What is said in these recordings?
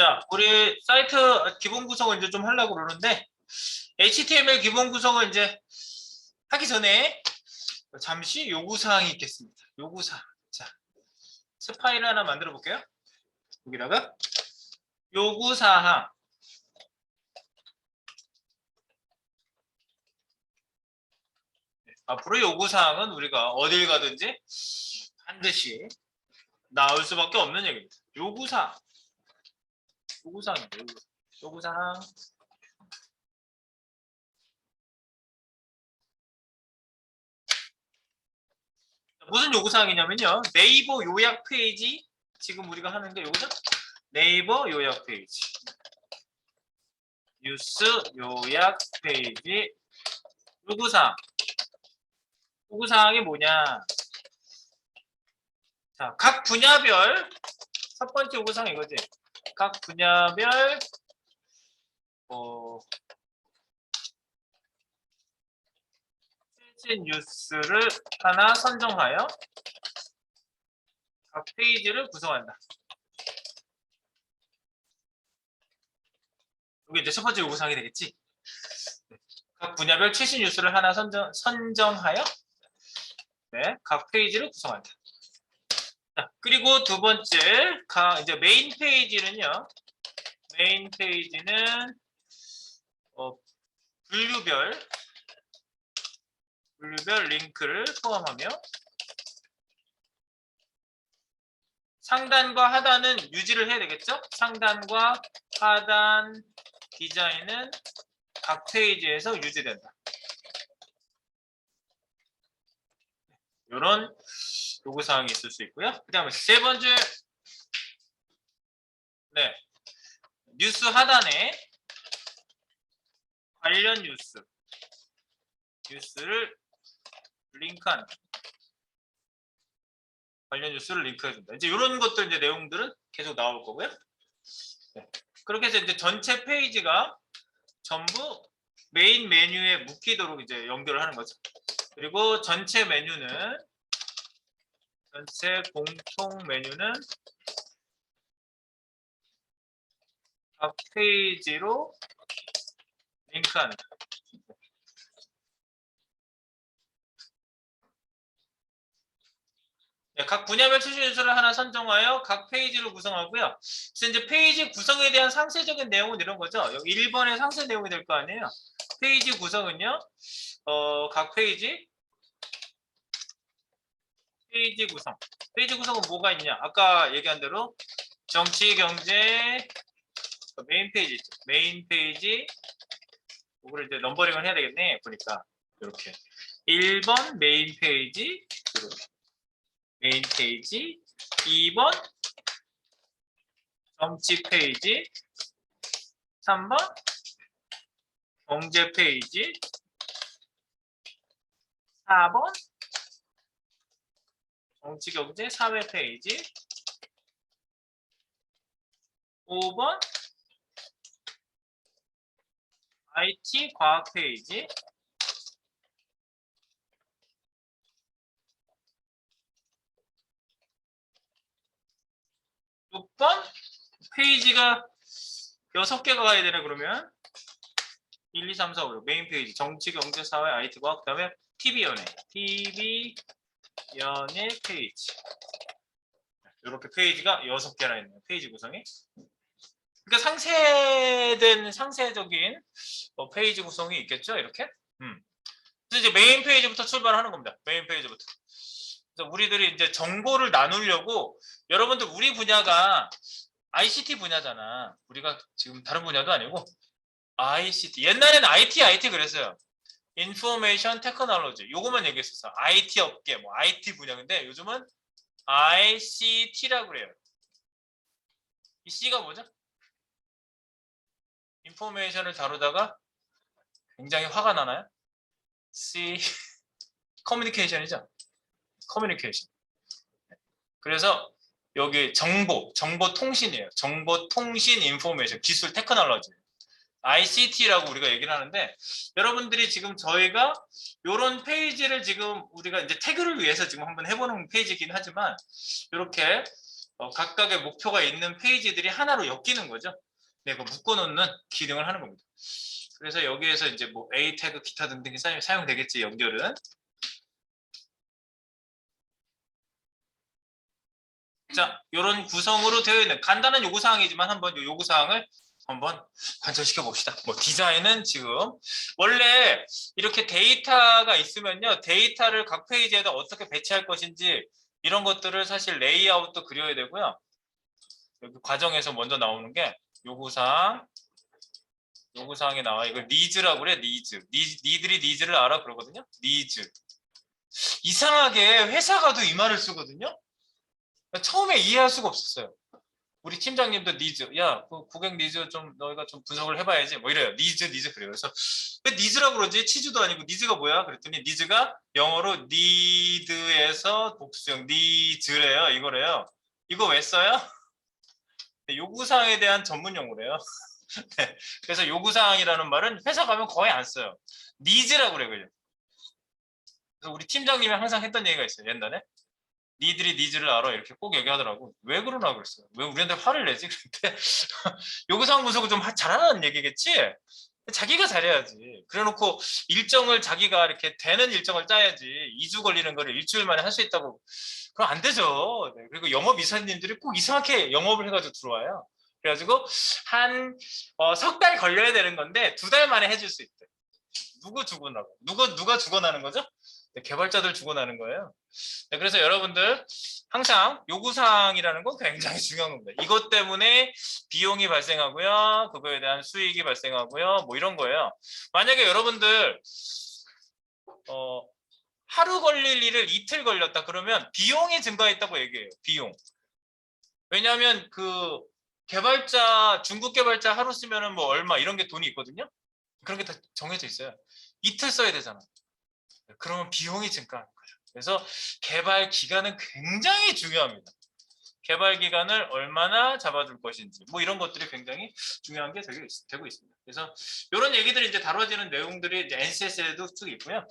자, 우리 사이트 기본 구성을 이제 좀 하려고 그러는데, HTML 기본 구성을 이제 하기 전에 잠시 요구사항이 있겠습니다. 요구사항. 자, 새 파일을 하나 만들어 볼게요. 여기다가 요구사항. 앞으로 요구사항은 우리가 어딜 가든지 반드시 나올 수밖에 없는 얘기입니다. 요구사항. 요구사항입니다. 요구사항. 무슨 요구사항이냐면요. 네이버 요약 페이지, 지금 우리가 하는 게 요거죠? 네이버 요약 페이지. 뉴스 요약 페이지. 요구사항. 요구사항이 뭐냐? 자, 각 분야별, 첫 번째 요구사항 이거지. 각 분야별, 최신 뉴스를 하나 선정하여 각 페이지를 구성한다. 이게 이제 첫 번째 요구사항이 되겠지. 각 분야별 최신 뉴스를 하나 선정하여 네, 각 페이지를 구성한다. 자, 그리고 두 번째, 이제 메인 페이지는요. 메인 페이지는 분류별 링크를 포함하며 상단과 하단은 유지를 해야 되겠죠? 상단과 하단 디자인은 각 페이지에서 유지된다. 이런 요구사항이 있을 수 있고요. 그 다음에 세 번째, 네, 뉴스 하단에 관련 뉴스를 링크한다. 관련 뉴스를 링크해준다. 이제 이런 것들 이제 내용들은 계속 나올 거고요. 네. 그렇게 해서 이제 전체 페이지가 전부 메인 메뉴에 묶이도록 이제 연결을 하는 거죠. 그리고 전체 공통 메뉴는 각 페이지로 링크한다. 네, 각 분야별 최신 뉴스를 하나 선정하여 각 페이지를 구성하고요. 그래서 이제 페이지 구성에 대한 상세적인 내용은 이런 거죠. 여기 1번의 상세 내용이 될 거 아니에요. 페이지 구성은요. 각 페이지 구성. 페이지 구성은 뭐가 있냐? 아까 얘기한 대로 정치, 경제, 메인 페이지 있죠. 메인 페이지. 이거를 이제 넘버링을 해야 되겠네. 보니까 이렇게 1번 메인 페이지, 이렇게 메인 페이지, 2번 정치 페이지, 3번 경제 페이지, 4번 정치, 경제, 사회 페이지, 5번 IT, 과학 페이지, 6번 페이지가 6개가 가야 되네. 그러면 1, 2, 3, 4, 5 메인 페이지 정치, 경제, 사회, IT, 과학, 그 다음에 TV연예 페이지. 이렇게 페이지가 6개나 있네요. 페이지 구성이. 그러니까 상세적인 페이지 구성이 있겠죠. 이렇게. 그래서 이제 메인 페이지부터 출발하는 겁니다. 메인 페이지부터. 그래서 우리들이 이제 정보를 나누려고, 여러분들 우리 분야가 ICT 분야잖아. 우리가 지금 다른 분야도 아니고 ICT. 옛날에는 IT 그랬어요. 인포메이션 테크놀로지. 요거만 얘기했었어. IT 업계, 뭐 IT 분야인데 요즘은 ICT라고 그래요. 이 C가 뭐죠? 인포메이션을 다루다가 굉장히 화가 나나요? C 커뮤니케이션이죠. 커뮤니케이션. 그래서 여기 정보통신이에요. 정보통신 인포메이션, 기술 테크놀로지. ICT라고 우리가 얘기를 하는데, 여러분들이 지금 저희가 이런 페이지를 지금 우리가 이제 태그를 위해서 지금 한번 해보는 페이지이긴 하지만, 이렇게 각각의 목표가 있는 페이지들이 하나로 엮이는 거죠. 네, 그 묶어놓는 기능을 하는 겁니다. 그래서 여기에서 이제 뭐 A 태그 기타 등등이 사용되겠지, 연결은. 자, 이런 구성으로 되어 있는 간단한 요구사항이지만 한번 이 요구사항을 한번 관철시켜 봅시다. 뭐 디자인은 지금 원래 이렇게 데이터가 있으면요, 데이터를 각 페이지에다 어떻게 배치할 것인지 이런 것들을 사실 레이아웃도 그려야 되고요. 여기 과정에서 먼저 나오는 게 요구사항, 요구사항이 나와. 이걸 니즈라고 그래. 니들이 니즈를 알아 그러거든요. 니즈. 이상하게 회사가도 이 말을 쓰거든요. 처음에 이해할 수가 없었어요. 우리 팀장님도 니즈, 야, 그 고객 니즈 좀 너희가 좀 분석을 해봐야지. 뭐 이래요. 니즈 그래요. 그래서 왜 니즈라고 그러지? 치즈도 아니고 니즈가 뭐야? 그랬더니 니즈가 영어로 니드에서 복수형 니즈래요. 이거래요. 이거 왜 써요? 요구사항에 대한 전문 용어래요. 네. 그래서 요구사항이라는 말은 회사 가면 거의 안 써요. 니즈라고 그래요. 그래서 우리 팀장님이 항상 했던 얘기가 있어요. 옛날에. 니들이 니즈를 알아 이렇게 꼭 얘기하더라고. 왜 그러나 그랬어요. 왜 우리한테 화를 내지? 그때 요구사항 분석을 좀 잘하는 얘기겠지? 자기가 잘해야지. 그래놓고 일정을 자기가 이렇게 되는 일정을 짜야지. 2주 걸리는 거를 일주일 만에 할 수 있다고. 그럼 안 되죠. 네. 그리고 영업 이사님들이 꼭 이상하게 영업을 해가지고 들어와요. 그래가지고 한 석 달 걸려야 되는 건데 2달 만에 해줄 수 있대. 누구 죽어나고? 누가 죽어나는 거죠? 네, 개발자들 죽어나는 거예요. 네, 그래서 여러분들 항상 요구사항이라는 건 굉장히 중요한 겁니다. 이것 때문에 비용이 발생하고요. 그거에 대한 수익이 발생하고요. 뭐 이런 거예요. 만약에 여러분들 하루 걸릴 일을 이틀 걸렸다 그러면 비용이 증가했다고 얘기해요. 비용. 왜냐하면 그 개발자, 중국 개발자 하루 쓰면은 뭐 얼마 이런 게 돈이 있거든요. 그런 게 다 정해져 있어요. 이틀 써야 되잖아. 그러면 비용이 증가하는 거예요. 그래서 개발 기간은 굉장히 중요합니다. 개발 기간을 얼마나 잡아줄 것인지 뭐 이런 것들이 굉장히 중요한 게 되고 있습니다. 그래서 이런 얘기들이 이제 다뤄지는 내용들이 이제 NCS에도 쭉 있고요.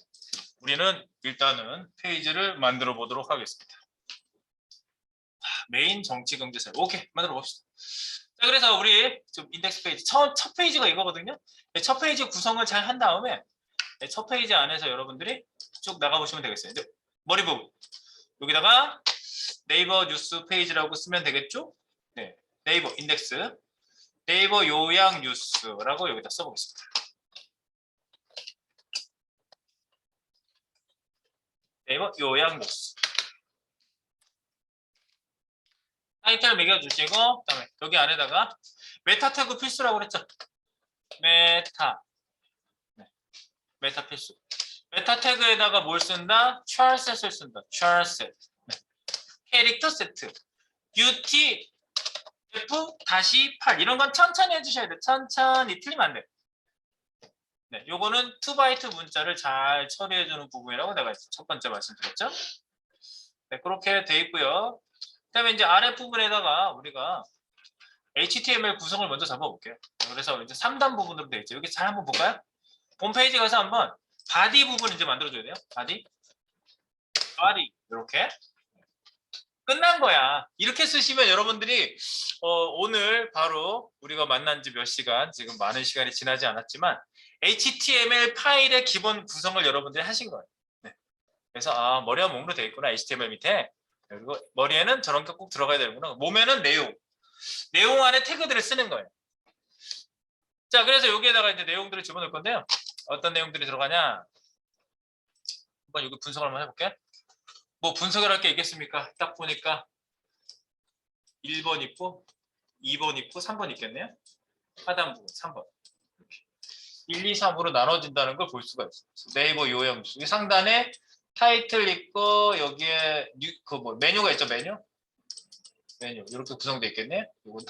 우리는 일단은 페이지를 만들어 보도록 하겠습니다. 메인 정치 경제사. 오케이, 만들어 봅시다. 자, 그래서 우리 좀 인덱스 페이지 첫 페이지가 이거거든요. 첫 페이지 구성을 잘 한 다음에 첫 페이지 안에서 여러분들이 쭉 나가보시면 되겠어요. 이제 머리 부분 여기다가 네이버 뉴스 페이지라고 쓰면 되겠죠? 네, 네이버 인덱스, 네이버 요약 뉴스라고 여기다 써보겠습니다. 네이버 요약 뉴스. 타이틀 매겨주시고 그다음에 여기 안에다가 메타 태그 필수라고 그랬죠? 메타. 네, 메타 필수. 메타 태그에다가 뭘 쓴다? charset을 쓴다. charset. 네. 캐릭터 세트. UTF-8 이런 건 천천히 해주셔야 돼. 천천히 틀리면 안 돼. 네, 요거는 2바이트 문자를 잘 처리해주는 부분이라고 내가 첫 번째 말씀드렸죠. 네, 그렇게 돼 있고요. 그다음에 이제 아래 부분에다가 우리가 HTML 구성을 먼저 잡아볼게요. 그래서 이제 3단 부분으로 돼 있죠. 여기 잘 한번 볼까요? 홈페이지 가서 한번 바디 부분 이제 만들어줘야 돼요. 바디 이렇게 끝난 거야. 이렇게 쓰시면 여러분들이 오늘 바로 우리가 만난 지 몇 시간, 지금 많은 시간이 지나지 않았지만 HTML 파일의 기본 구성을 여러분들이 하신 거예요. 네. 그래서 머리와 몸으로 되어 있구나. HTML 밑에. 그리고 머리에는 저런 게 꼭 들어가야 되는구나. 몸에는 내용 안에 태그들을 쓰는 거예요. 자, 그래서 여기에다가 이제 내용들을 집어넣을 건데요. 어떤 내용들이 들어가냐? 한번 여기 분석을 한번 해볼게. 뭐 분석을 할 게 있겠습니까? 딱 보니까 1번 있고 2번 있고 3번 있겠네요. 하단부 3번. 이렇게. 1, 2, 3으로 나눠진다는 걸 볼 수가 있어요. 네이버 요약 상단에 타이틀 있고 여기에 뭐 메뉴가 있죠. 메뉴 이렇게 구성되어 있겠네요. 이건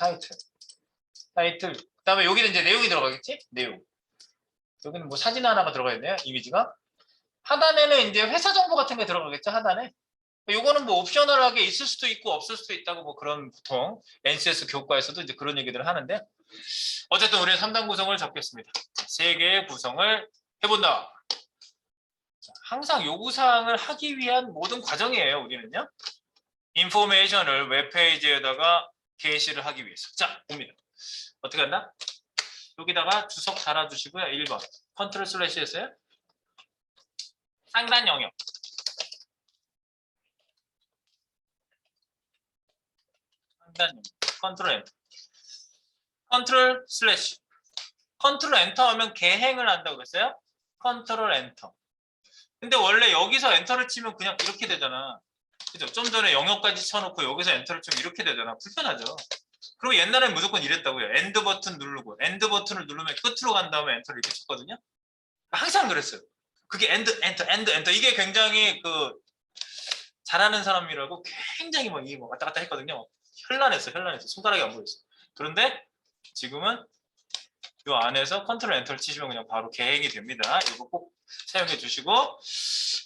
타이틀. 그다음에 여기는 이제 내용이 들어가겠지? 내용. 여기는 뭐 사진 하나가 들어가 있네요. 이미지가. 하단에는 이제 회사 정보 같은 게 들어가겠죠. 하단에. 요거는 뭐 옵셔널하게 있을 수도 있고 없을 수도 있다고 뭐 그런 보통 NCS 교과에서도 이제 그런 얘기들을 하는데 어쨌든 우리는 3단 구성을 잡겠습니다. 3개의 구성을 해본다. 항상 요구사항을 하기 위한 모든 과정이에요. 우리는요. 인포메이션을 웹페이지에다가 게시를 하기 위해서. 자, 봅니다. 어떻게 한다? 여기다가 주석 달아주시고요. 1번. 컨트롤 슬래시 했어요. 상단 영역. 상단 영역. 컨트롤 엔터. 컨트롤 슬래시. 컨트롤 엔터 하면 개행을 한다고 그랬어요? 컨트롤 엔터. 근데 원래 여기서 엔터를 치면 그냥 이렇게 되잖아. 그죠? 좀 전에 영역까지 쳐놓고 여기서 엔터를 치면 이렇게 되잖아. 불편하죠? 그럼 옛날엔 무조건 이랬다고요. 엔드 버튼 누르고 엔드 버튼을 누르면 끝으로 간 다음에 엔터를 이렇게 쳤거든요. 항상 그랬어요. 그게 엔터 이게 굉장히 그 잘하는 사람이라고 굉장히 막 이게 왔다 갔다 했거든요. 현란했어. 손가락이 안 보였어. 그런데 지금은 이 안에서 컨트롤 엔터를 치시면 그냥 바로 개행이 됩니다. 이거 꼭 사용해 주시고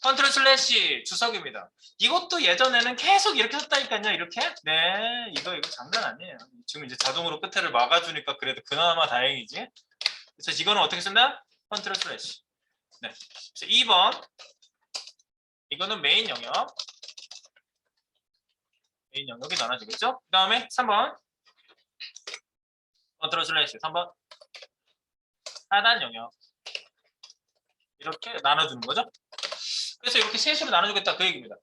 컨트롤 슬래시 주석입니다. 이것도 예전에는 계속 이렇게 썼다니까요. 이렇게. 네, 이거 장난 아니에요. 지금 이제 자동으로 끝에를 막아주니까 그래도 그나마 다행이지. 그래서 이거는 어떻게 쓴다? 컨트롤 슬래시. 네. 그래서 2번 이거는 메인 영역. 메인 영역이 나눠지겠죠? 그 다음에 3번 컨트롤 슬래시 3번 하단 영역. 이렇게 나눠주는 거죠. 그래서 이렇게 셋으로 나눠주겠다 그 얘기입니다.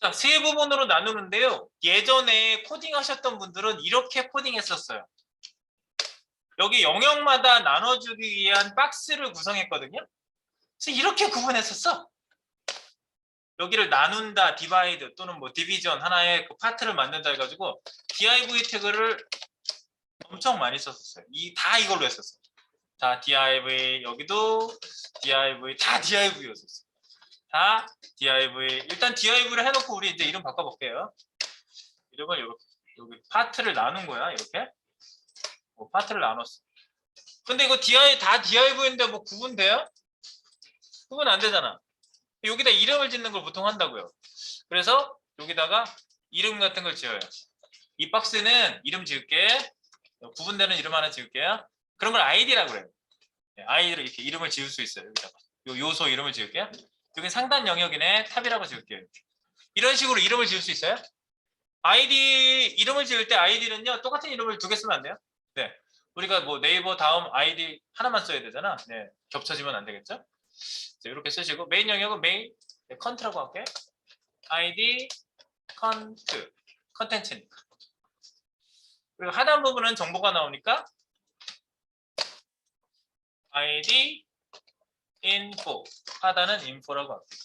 자, 세 부분으로 나누는데요. 예전에 코딩하셨던 분들은 이렇게 코딩했었어요. 여기 영역마다 나눠주기 위한 박스를 구성했거든요. 그래서 이렇게 구분했었어. 여기를 나눈다, 디바이드 또는 뭐 디비전 하나의 그 파트를 만든다 해가지고 div 태그를 엄청 많이 썼었어요. 다 이걸로 했었어요. 다 div 여기도 div 다 div였었어요. 다 div 일단 div를 해놓고 우리 이제 이름 바꿔볼게요. 이름을 이렇게 여기 파트를 나눈 거야 이렇게 파트를 나눴어. 근데 이거 다 div인데 뭐 구분돼요? 구분 안 되잖아. 여기다 이름을 짓는 걸 보통 한다고요. 그래서 여기다가 이름 같은 걸 지어요. 이 박스는 이름 지을게. 구분되는 이름 하나 지을게요. 그런 걸 아이디라고 그래요. 아이디로 이렇게 이름을 지을 수 있어요. 여기다가 요소 이름을 지을게요. 여기 상단 영역이네. 탑이라고 지을게요. 이런 식으로 이름을 지을 수 있어요. 아이디 이름을 지을 때 아이디는요 똑같은 이름을 두 개 쓰면 안 돼요. 네, 우리가 뭐 네이버 다음 아이디 하나만 써야 되잖아. 네, 겹쳐지면 안 되겠죠. 자, 이렇게 쓰시고 메인 영역은 메인 컨트라고 할게. 아이디 컨트 컨텐츠니까. 그리고 하단 부분은 정보가 나오니까 아이디 인포 하단은 인포라고 할게요.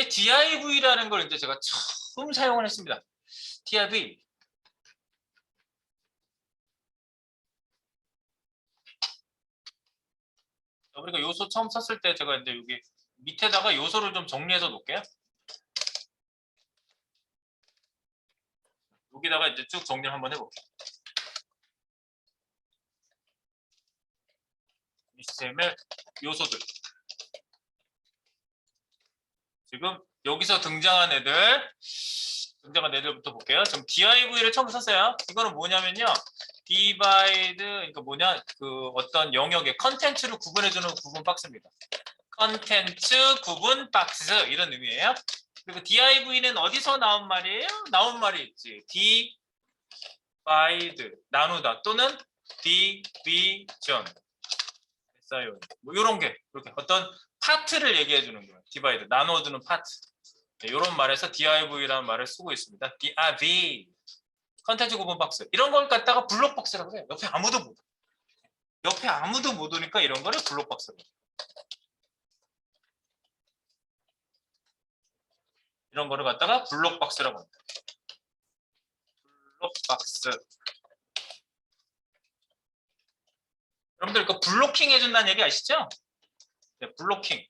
div라는 걸 이제 제가 처음 사용을 했습니다. div 우리가 요소 처음 썼을 때 제가 이제 여기 밑에다가 요소를 좀 정리해서 놓을게요. 여기다가 이제 쭉 정리를 한번 해볼게요. HTML 요소들. 지금 여기서 등장한 애들부터 볼게요. 지금 div를 처음 썼어요. 이거는 뭐냐면요. divide 그러니까 뭐냐 그 어떤 영역의 컨텐츠를 구분해주는 구분 박스입니다. 컨텐츠 구분 박스 이런 의미예요. 그리고 div는 어디서 나온 말이에요? 나온 말이 있지. divide 나누다 또는 division 뭐 이런 게 이렇게 어떤 파트를 얘기해 주는 거예요. divide 나눠주는 파트. 네, 이런 말에서 div라는 말을 쓰고 있습니다. div 컨텐츠 구분 박스 이런 걸 갖다가 블록 박스라고 해요. 옆에 아무도 못 오니까 이런 거를 블록 박스라고 해요. 이런 거를 갖다가 블록 박스라고 합니다. 블록 박스. 여러분들 그 블로킹 해준다는 얘기 아시죠? 네, 블로킹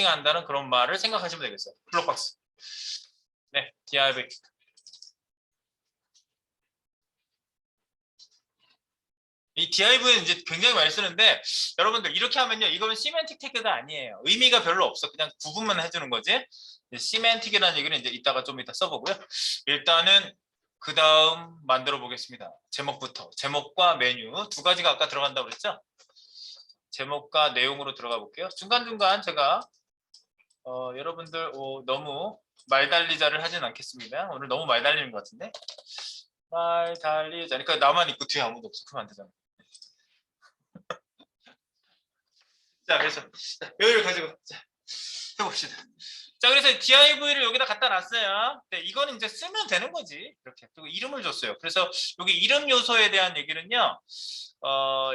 한다는 그런 말을 생각하시면 되겠어요. 블록 박스. 네, div. 이 div는 이제 굉장히 많이 쓰는데 여러분들 이렇게 하면요 이거는 시멘틱 태그가 아니에요. 의미가 별로 없어. 그냥 구분만 해주는 거지. 시멘틱이라는 얘기는 이제 이따가 좀 이따 써보고요. 일단은 그 다음 만들어 보겠습니다. 제목부터 제목과 메뉴 두 가지가 아까 들어간다고 그랬죠? 제목과 내용으로 들어가 볼게요. 중간중간 제가 여러분들 너무 말 달리자를 하진 않겠습니다. 오늘 너무 말 달리는 것 같은데. 말 달리자. 그러니까 나만 있고 뒤에 아무도 없어. 그러면 안 되잖아. 자, 그래서 여유를 가지고 자, 해봅시다. 자, 그래서 div를 여기다 갖다 놨어요. 네, 이거는 이제 쓰면 되는 거지. 이렇게. 그리고 이름을 줬어요. 그래서 여기 이름 요소에 대한 얘기는요.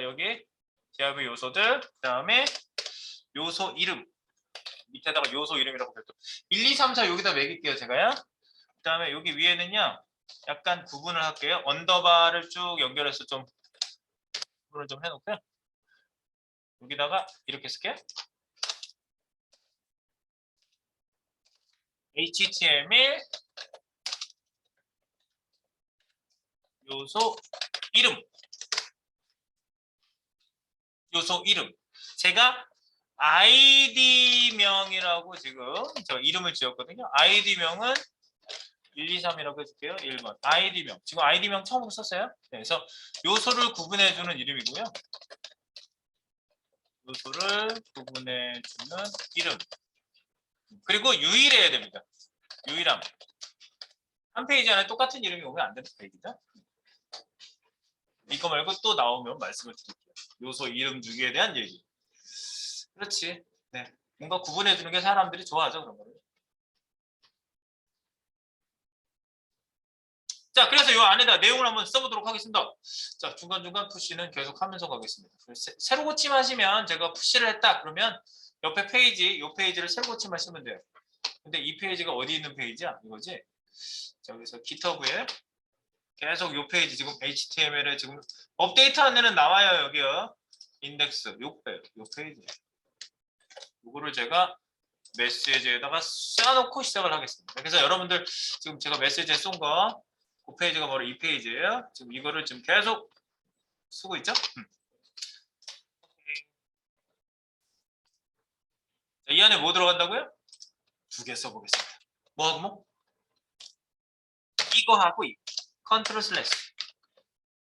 여기 div 요소들, 그다음에 요소 이름. 밑에다가 요소 이름이라고 별도 1, 2, 3, 4 여기다 매길게요, 제가요. 그다음에 여기 위에는요. 약간 구분을 할게요. 언더바를 쭉 연결해서 좀 구분을 좀 해놓고요. 여기다가 이렇게 쓸게요. HTML 요소 이름. 요소 이름. 제가 아이디명이라고 지금 저 이름을 지었거든요. 아이디명은 1, 2, 3이라고 해줄게요. 1번. 아이디명. 지금 아이디명 처음으로 썼어요. 네, 그래서 요소를 구분해주는 이름이고요. 요소를 구분해주는 이름. 그리고 유일해야 됩니다. 유일함. 한 페이지 안에 똑같은 이름이 오면 안 되는 페이지죠. 이거 말고 또 나오면 말씀을 드릴게요. 요소 이름 주기에 대한 얘기. 그렇지. 네. 뭔가 구분해주는 게 사람들이 좋아하죠. 그런 거를. 자, 그래서 이 안에다 내용을 한번 써보도록 하겠습니다. 자, 중간중간 푸시는 계속 하면서 가겠습니다. 새로 고침하시면 제가 푸시를 했다. 그러면 옆에 페이지, 이 페이지를 새로 고침하시면 돼요. 근데 이 페이지가 어디 있는 페이지야? 이거지? 자, 그래서 GitHub에 계속 이 페이지 지금 HTML에 지금 업데이트 안에는 나와요. 여기요. 인덱스. 요 페이지. 이거를 제가 메시지에다가 써놓고 시작을 하겠습니다. 그래서 여러분들 지금 제가 메시지에 쏜 거 그 페이지가 바로 이 페이지예요. 지금 이거를 지금 계속 쓰고 있죠. 자, 이 안에 뭐 들어간다고요? 두 개 써보겠습니다. 뭐하고 뭐? 이거하고 이거. 컨트롤 슬래시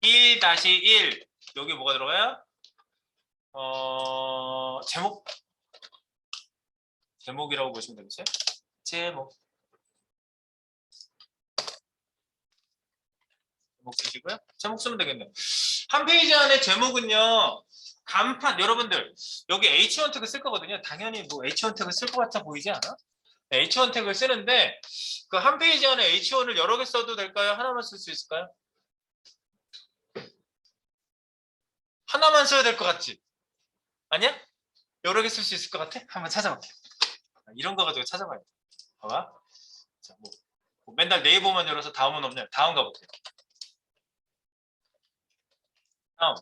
1-1 여기 뭐가 들어가요? 제목이라고 보시면 되겠어요. 제목 쓰시고요. 제목 쓰면 되겠네요. 한 페이지 안에 제목은요. 간판 여러분들 여기 H1 태그 쓸 거거든요. 당연히 뭐 H1 태그 쓸 것 같아 보이지 않아? 네, H1 태그를 쓰는데 그 한 페이지 안에 H1을 여러 개 써도 될까요? 하나만 쓸 수 있을까요? 하나만 써야 될 것 같지? 아니야? 여러 개 쓸 수 있을 것 같아? 한번 찾아볼게요. 이런 거 가지고 찾아봐야 돼. 봐봐. 자, 뭐 맨날 네이버만 열어서 다음은 없네요. 다음 가볼게요. 다음.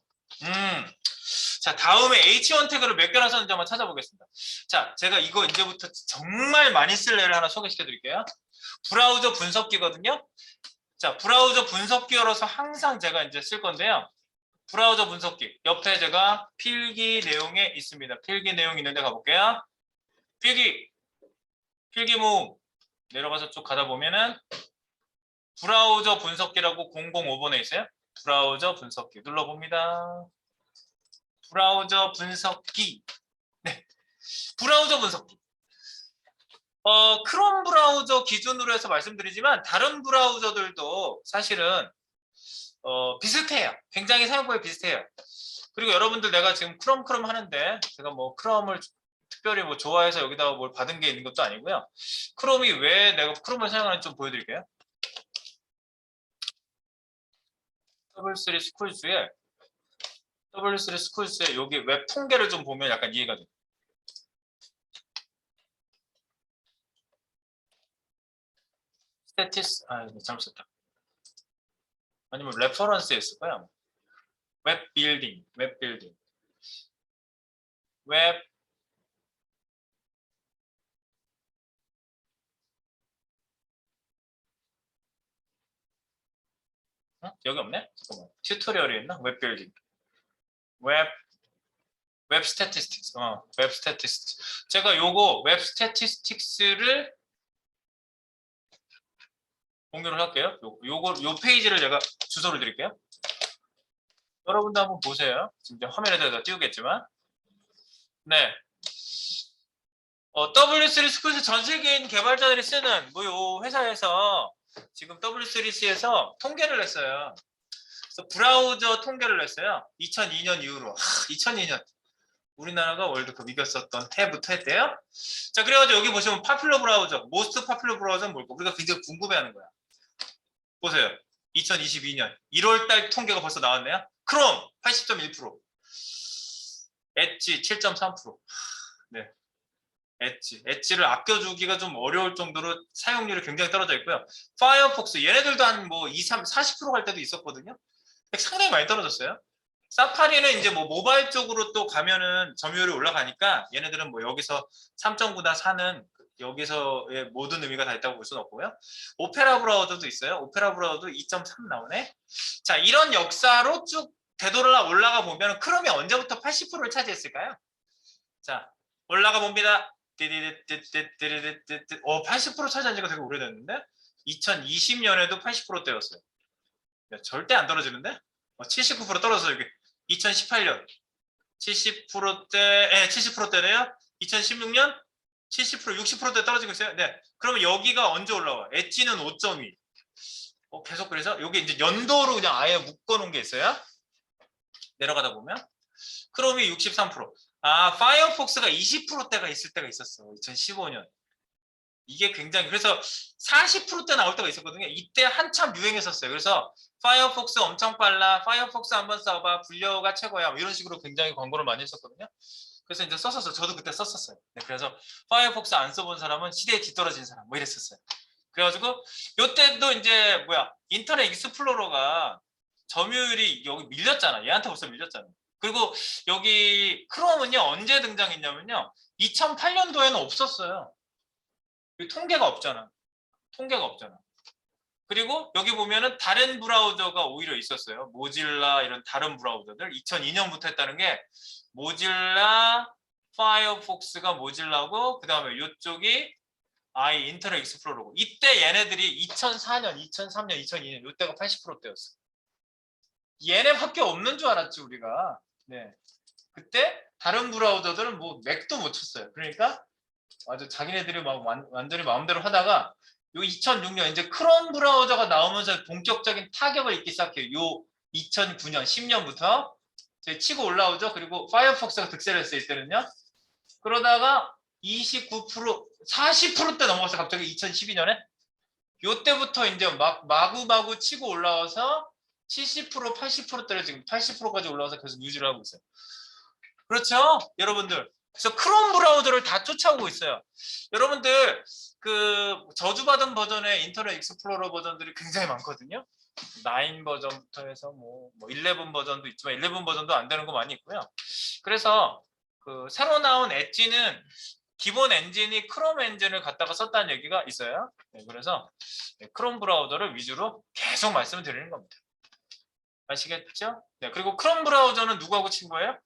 자, 다음에 H1 태그를 몇 개나 썼는지 한번 찾아보겠습니다. 자, 제가 이거 이제부터 정말 많이 쓸 예를 하나 소개시켜 드릴게요. 브라우저 분석기거든요. 자, 브라우저 분석기 열어서 항상 제가 이제 쓸 건데요. 브라우저 분석기. 옆에 제가 필기 내용에 있습니다. 필기 내용 있는데 가볼게요. 필기 모음. 내려가서 쭉 가다 보면은 브라우저 분석기라고 005번에 있어요. 브라우저 분석기 눌러봅니다. 브라우저 분석기. 네. 브라우저 분석기. 크롬 브라우저 기준으로 해서 말씀드리지만 다른 브라우저들도 사실은 비슷해요. 굉장히 사용법이 비슷해요. 그리고 여러분들 내가 지금 크롬 하는데 제가 뭐 크롬을 특별히 뭐 좋아해서 여기다가 뭘 받은 게 있는 것도 아니고요. 크롬이 왜 내가 크롬을 사용하는지 좀 보여드릴게요. W3 스쿨즈에 여기 웹 통계를 좀 보면 약간 이해가 돼요. 스태티스 이거 잘못 썼다. 아니면 레퍼런스에 있을 거야. 웹 빌딩. 웹 여기 없네? 잠깐만. 튜토리얼이 있나? 웹 빌딩. 웹 스태티스틱스. 웹 스태티스틱스. 제가 요거 웹 스태티스틱스를 공유를 할게요. 요 페이지를 제가 주소를 드릴게요. 여러분도 한번 보세요. 지금 화면에다 띄우겠지만. 네. W3 스쿠스 전 세계인 개발자들이 쓰는 뭐 요 회사에서 지금 W3C에서 통계를 냈어요. 그래서 브라우저 통계를 냈어요. 2002년 이후로. 2002년 우리나라가 월드컵 이겼었던 해부터 했대요. 자, 그래가지고 여기 보시면 파퓰러 브라우저, 모스트 파퓰러 브라우저는 뭘까? 우리가 굉장히 궁금해하는 거야. 보세요. 2022년 1월달 통계가 벌써 나왔네요. 크롬 80.1%, 엣지 7.3%. 네. 엣지를 아껴주기가 좀 어려울 정도로 사용률이 굉장히 떨어져 있고요. 파이어폭스 얘네들도 한 뭐 40% 갈 때도 있었거든요. 상당히 많이 떨어졌어요. 사파리는 이제 뭐 모바일 쪽으로 또 가면은 점유율이 올라가니까 얘네들은 뭐 여기서 3.9다 4는 여기서의 모든 의미가 다 있다고 볼 수는 없고요. 오페라 브라우저도 있어요. 오페라 브라우저도 2.3 나오네. 자, 이런 역사로 쭉 되돌아 올라가 보면 크롬이 언제부터 80%를 차지했을까요? 자, 올라가 봅니다. 80% 차지한 지가 되게 오래됐는데 2020년에도 80%대였어요. 절대 안 떨어지는데? 79% 떨어져서 여기 2018년 70%대, 70%대네요. 2016년 70%, 60%대 떨어지고 있어요. 네. 그러면 여기가 언제 올라와? 엣지는 5.2. 계속 그래서 여기 이제 연도로 그냥 아예 묶어놓은 게 있어요. 내려가다 보면 크롬이 63%. 파이어폭스가 20%대가 있을 때가 있었어. 2015년. 이게 굉장히 그래서 40%대 나올 때가 있었거든요. 이때 한참 유행했었어요. 그래서 파이어폭스 엄청 빨라. 파이어폭스 한번 써봐. 분류가 최고야. 뭐 이런 식으로 굉장히 광고를 많이 했었거든요. 그래서 이제 썼었어요. 저도 그때 썼었어요. 네, 그래서 파이어폭스 안 써본 사람은 시대에 뒤떨어진 사람 뭐 이랬었어요. 그래가지고 요때도 이제 인터넷 익스플로러가 점유율이 여기 밀렸잖아. 얘한테 벌써 밀렸잖아. 그리고 여기 크롬은요 언제 등장했냐면요 2008년도에는 없었어요. 통계가 없잖아. 통계가 없잖아. 그리고 여기 보면은 다른 브라우저가 오히려 있었어요. 모질라 이런 다른 브라우저들 2002년부터 했다는 게 모질라, 파이어폭스가 모질라고 그 다음에 이쪽이 인터넷 익스플로러고 이때 얘네들이 2004년, 2003년, 2002년 이때가 80%대였어. 얘네밖에 없는 줄 알았지 우리가. 네. 그때 다른 브라우저들은 뭐 맥도 못 쳤어요. 그러니까 아주 자기네들이 막 완전히 마음대로 하다가 요 2006년 이제 크롬 브라우저가 나오면서 본격적인 타격을 입기 시작해요. 요 2009년, 10년부터 치고 올라오죠. 그리고 파이어폭스가 득세를 했을 때는요. 그러다가 29%, 40%대 넘어갔어요. 갑자기 2012년에. 요때부터 이제 마구마구 치고 올라와서 70%, 80%대를 지금 80%까지 올라와서 계속 유지를 하고 있어요. 그렇죠? 여러분들. 그래서 크롬 브라우저를 다 쫓아오고 있어요. 여러분들 그 저주받은 버전의 인터넷 익스플로러 버전들이 굉장히 많거든요. 9 버전부터 해서 뭐 11 버전도 있지만 11 버전도 안 되는 거 많이 있고요. 그래서 그 새로 나온 엣지는 기본 엔진이 크롬 엔진을 갖다가 썼다는 얘기가 있어요. 네, 그래서 크롬 브라우저를 위주로 계속 말씀을 드리는 겁니다. 아시겠죠? 네, 그리고 크롬 브라우저는 누구하고 친구예요?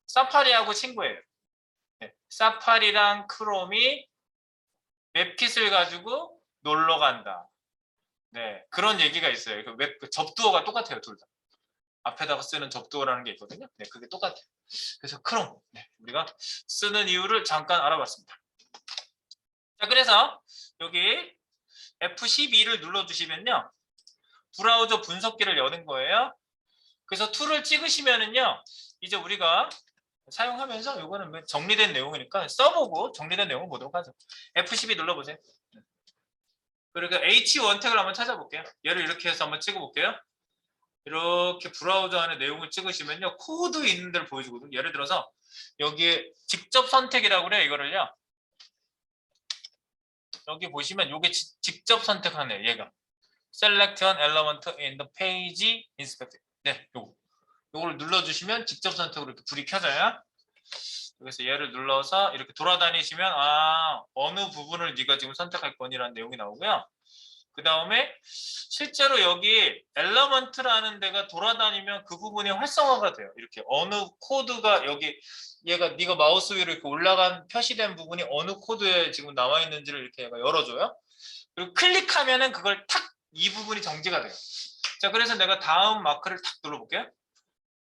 사파리하고 친구예요. 네, 사파리랑 크롬이 웹킷을 가지고 놀러 간다. 네, 그런 얘기가 있어요. 그 접두어가 똑같아요, 둘 다. 앞에다가 쓰는 접두어라는 게 있거든요. 네, 그게 똑같아요. 그래서 크롬, 네, 우리가 쓰는 이유를 잠깐 알아봤습니다. 자, 그래서 여기 F12를 눌러주시면요. 브라우저 분석기를 여는 거예요. 그래서 툴을 찍으시면은요. 이제 우리가 사용하면서 이거는 정리된 내용이니까 써보고 정리된 내용을 보도록 하죠. F12 눌러보세요. 그리고 H1 태그를 한번 찾아볼게요. 얘를 이렇게 해서 한번 찍어볼게요. 이렇게 브라우저 안에 내용을 찍으시면요. 코드 있는 데를 보여주거든요. 예를 들어서 여기에 직접 선택이라고 그래요. 이거를요. 여기 보시면 이게 직접 선택하네요. 얘가. Select an element in the page inspector. 네, 요거를 눌러주시면 직접 선택으로 이렇게 불이 켜져요. 그래서 얘를 눌러서 이렇게 돌아다니시면 어느 부분을 네가 지금 선택할 거니라는 내용이 나오고요. 그 다음에 실제로 여기 엘러먼트라는 데가 돌아다니면 그 부분이 활성화가 돼요. 이렇게 어느 코드가 여기 얘가 네가 마우스 위로 이렇게 올라간 표시된 부분이 어느 코드에 지금 나와 있는지를 이렇게 얘가 열어줘요. 그리고 클릭하면은 그걸 탁 이 부분이 정지가 돼요. 자, 그래서 내가 다음 마크를 탁 눌러볼게요.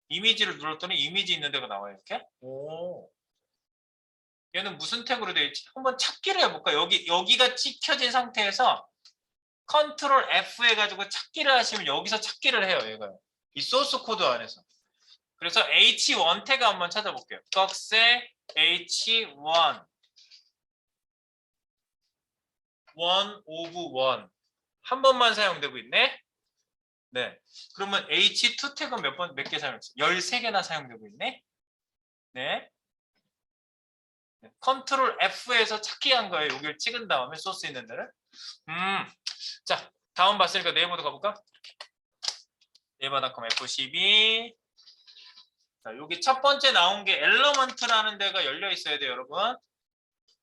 이미지를 눌렀더니 이미지 있는 데가 나와요. 이렇게. 오. 얘는 무슨 태그로 되어 있지? 한번 찾기를 해볼까? 여기가 찍혀진 상태에서 컨트롤 F 해가지고 찾기를 하시면 여기서 찾기를 해요. 얘가 이 소스 코드 안에서. 그래서 H1 태그 한번 찾아볼게요. 꺽쇠 H1 1 of 1 한 번만 사용되고 있네. 네. 그러면 H2 태그 몇 개 사용했어? 13개나 사용되고 있네. 네. 컨트롤 F에서 찾기 한 거예요. 여기를 찍은 다음에 소스 있는 데를. 자, 다음 봤으니까 네이버도 가볼까? 네이버닷컴 F12. 자, 여기 첫 번째 나온 게 엘러먼트라는 데가 열려 있어야 돼요, 여러분.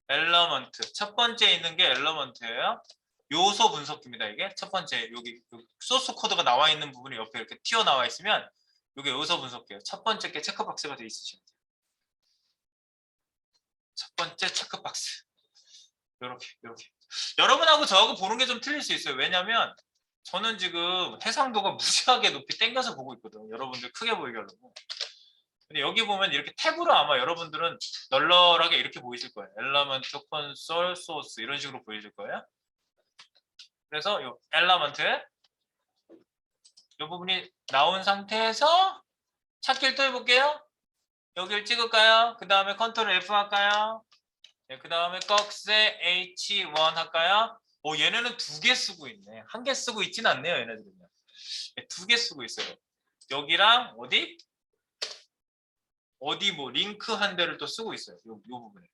엘러먼트. 첫 번째 있는 게 엘러먼트예요. 요소 분석기입니다, 이게. 첫 번째, 여기 소스 코드가 나와 있는 부분이 옆에 이렇게 튀어나와 있으면 이게 요소 분석기예요. 첫 번째 게 체크박스가 돼 있으시면 돼요. 첫 번째 체크박스. 요렇게. 여러분하고 저하고 보는 게 좀 틀릴 수 있어요. 왜냐면 저는 지금 해상도가 무지하게 높이 당겨서 보고 있거든요. 여러분들 크게 보이게 하려고. 근데 여기 보면 이렇게 탭으로 아마 여러분들은 널널하게 이렇게 보이실 거예요. 엘러먼트, 콘솔, 소스 이런 식으로 보이실 거예요. 그래서 이 엘러먼트 이 부분이 나온 상태에서 찾기를 또 해볼게요. 여기를 찍을까요? 그 다음에 컨트롤 F 할까요? 네, 그 다음에 꺽쇠 H1 할까요? 얘네는 2개 쓰고 있네. 1개 쓰고 있진 않네요, 얘네들은요. 네, 2개 쓰고 있어요. 여기랑 어디 뭐 링크 한 대를 또 쓰고 있어요. 요 부분에.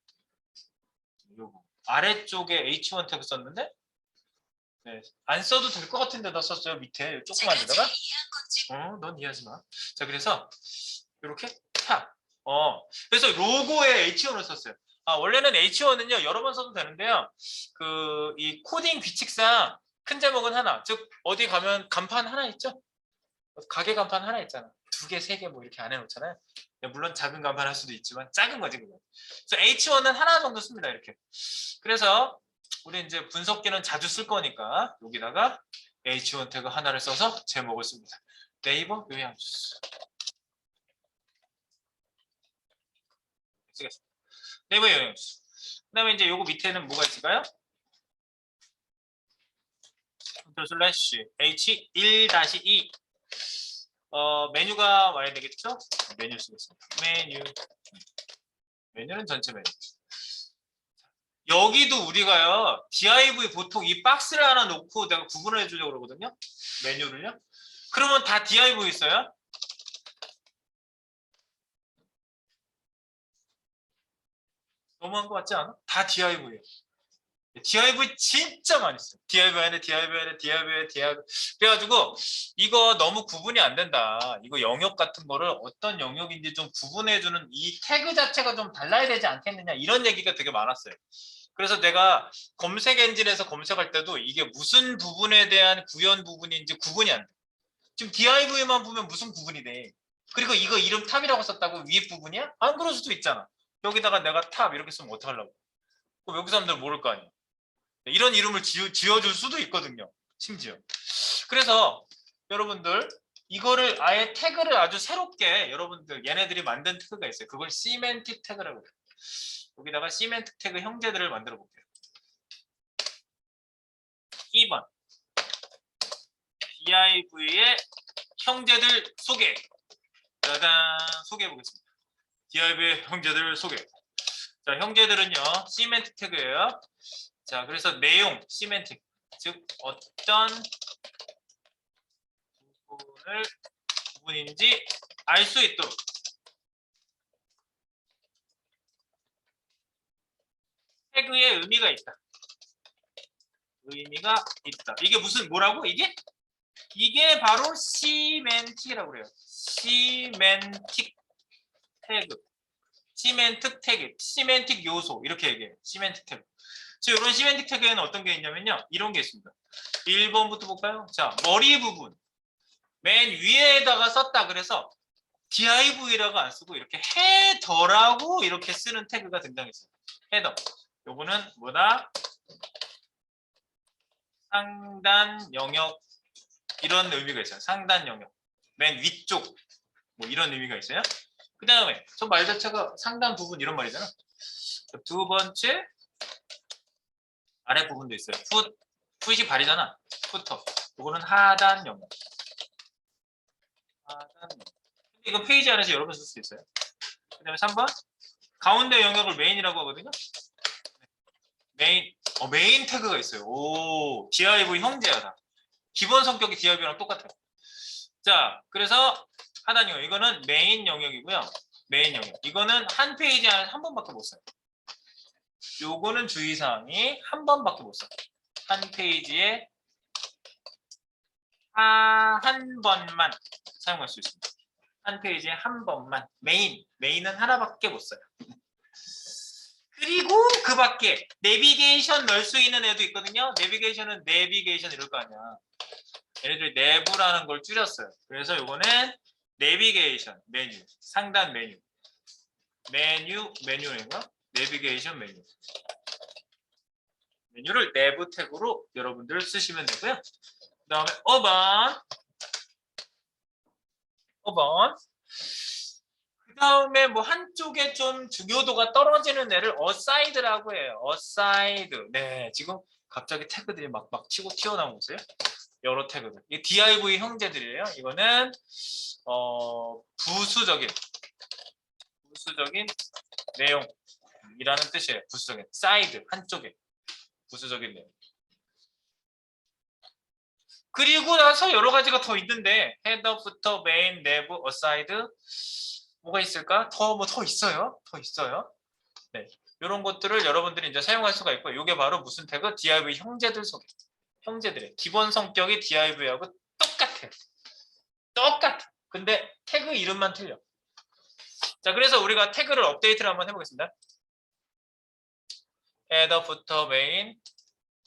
요 부분. 아래쪽에 H1 태그 썼는데 네, 안 써도 될 것 같은데 나 썼어요. 밑에 조그만 데다가. 넌 이해하지 마. 자, 그래서 이렇게 탑. 그래서 로고에 H1을 썼어요. 원래는 H1은요 여러 번 써도 되는데요. 이 코딩 규칙상 큰 제목은 하나. 즉 어디 가면 간판 하나 있죠? 가게 간판 하나 있잖아. 2개, 3개 뭐 이렇게 안 해놓잖아요. 물론 작은 간판 할 수도 있지만 작은 거지 그거. 그래서 H1은 하나 정도 씁니다. 이렇게. 그래서 우리 이제 분석기는 자주 쓸 거니까 여기다가 H1 태그 하나를 써서 제목을 씁니다. 네이버 요약주스. 쓰겠습니다. 네이버 요약주스. 그 다음에 이제 요거 밑에는 뭐가 있을까요? 슬래시 H1-2 메뉴가 와야 되겠죠? 메뉴 쓰겠습니다. 메뉴는 전체 메뉴. 여기도 우리가요 div 보통 이 박스를 하나 놓고 내가 구분을 해주려고 그러거든요. 메뉴를요. 그러면 다 div 있어요? 너무한 것 같지 않아? 다 div예요. div 진짜 많이 써요. div 안에 div 그래가지고 이거 너무 구분이 안 된다. 이거 영역 같은 거를 어떤 영역인지 좀 구분해주는 이 태그 자체가 좀 달라야 되지 않겠느냐 이런 얘기가 되게 많았어요. 그래서 내가 검색 엔진에서 검색할 때도 이게 무슨 부분에 대한 구현 부분인지 구분이 안 돼. 지금 div만 보면 무슨 구분이 돼. 그리고 이거 이름 탑이라고 썼다고 위에 부분이야? 안 그럴 수도 있잖아. 여기다가 내가 탑 이렇게 쓰면 어떡하려고. 그럼 여기 사람들 모를 거 아니야. 이런 이름을 지어줄 수도 있거든요. 심지어. 그래서 여러분들 이거를 아예 태그를 아주 새롭게 여러분들 얘네들이 만든 태그가 있어요. 그걸 시멘틱 태그라고 해요. 여기다가 시멘틱 태그 형제들을 만들어 볼게요. 2번 div의 형제들 소개. 짜잔 소개해 보겠습니다. div의 형제들 소개. 자, 형제들은요 시멘틱 태그예요. 자, 그래서 내용 시멘틱 즉 어떤 부분인지 알 수 있도록 태그에 의미가 있다. 의미가 있다. 이게 무슨 뭐라고? 이게 바로 시멘틱이라고 그래요. 시멘틱 태그. 시멘틱 태그. 시멘틱 요소. 이렇게 얘기해요. 시멘틱 태그. 그래서 이런 시멘틱 태그에는 어떤 게 있냐면요. 이런 게 있습니다. 1번부터 볼까요? 자, 머리 부분. 맨 위에다가 썼다. 그래서 div라고 안 쓰고 이렇게 헤더라고 이렇게 쓰는 태그가 등장했어요. 헤더. 요거는 뭐다? 상단 영역 이런 의미가 있어요. 상단 영역. 맨 위쪽 뭐 이런 의미가 있어요. 그 다음에 저 말 자체가 상단 부분 이런 말이잖아. 두 번째 아래 부분도 있어요. 풋이 발이잖아. 푸터. 이거는 하단 영역. 하단 영역. 근데 이거 페이지 안에서 여러 번 쓸 수 있어요. 그다음에 3번 가운데 영역을 메인이라고 하거든요. 메인 태그가 있어요. 오, div 형제야 다. 기본 성격이 div랑 똑같아요. 자, 그래서 하단 영역 이거는 메인 영역이고요. 메인 영역. 이거는 한 페이지 안에 한 번밖에 못 써요. 요거는 주의사항이 한 번밖에 못 써요. 한 페이지에 한 번만 사용할 수 있습니다. 한 페이지에 한 번만. 메인은 하나밖에 못 써요. 그리고 그 밖에 내비게이션 넣을 수 있는 애도 있거든요. 내비게이션은 내비게이션 이럴 거 아니야. 얘네들이 내부라는 걸 줄였어요. 그래서 요거는 내비게이션 메뉴, 상단 메뉴인가? 내비게이션 메뉴를 내부 태그로 여러분들 쓰시면 되고요. 그 다음에 5번 그 다음에 뭐 한쪽에 좀 중요도가 떨어지는 애를 aside라고 해요. aside. 네, 지금 갑자기 태그들이 막 치고 튀어나오고 있어요. 여러 태그들. 이 div 형제들이에요. 이거는 부수적인 내용이라는 뜻이에요. 부수적인 사이드 한쪽에 부수적인 내용. 그리고 나서 여러 가지가 더 있는데 헤더, 부터, 메인, 내부, 어사이드 뭐가 있을까? 더 있어요. 네, 이런 것들을 여러분들이 이제 사용할 수가 있고 이게 바로 무슨 태그? div 형제들의 기본 성격이 div하고 똑같아. 근데 태그 이름만 틀려. 자, 그래서 우리가 태그를 업데이트를 한번 해보겠습니다. 헤더, 부터, 메인,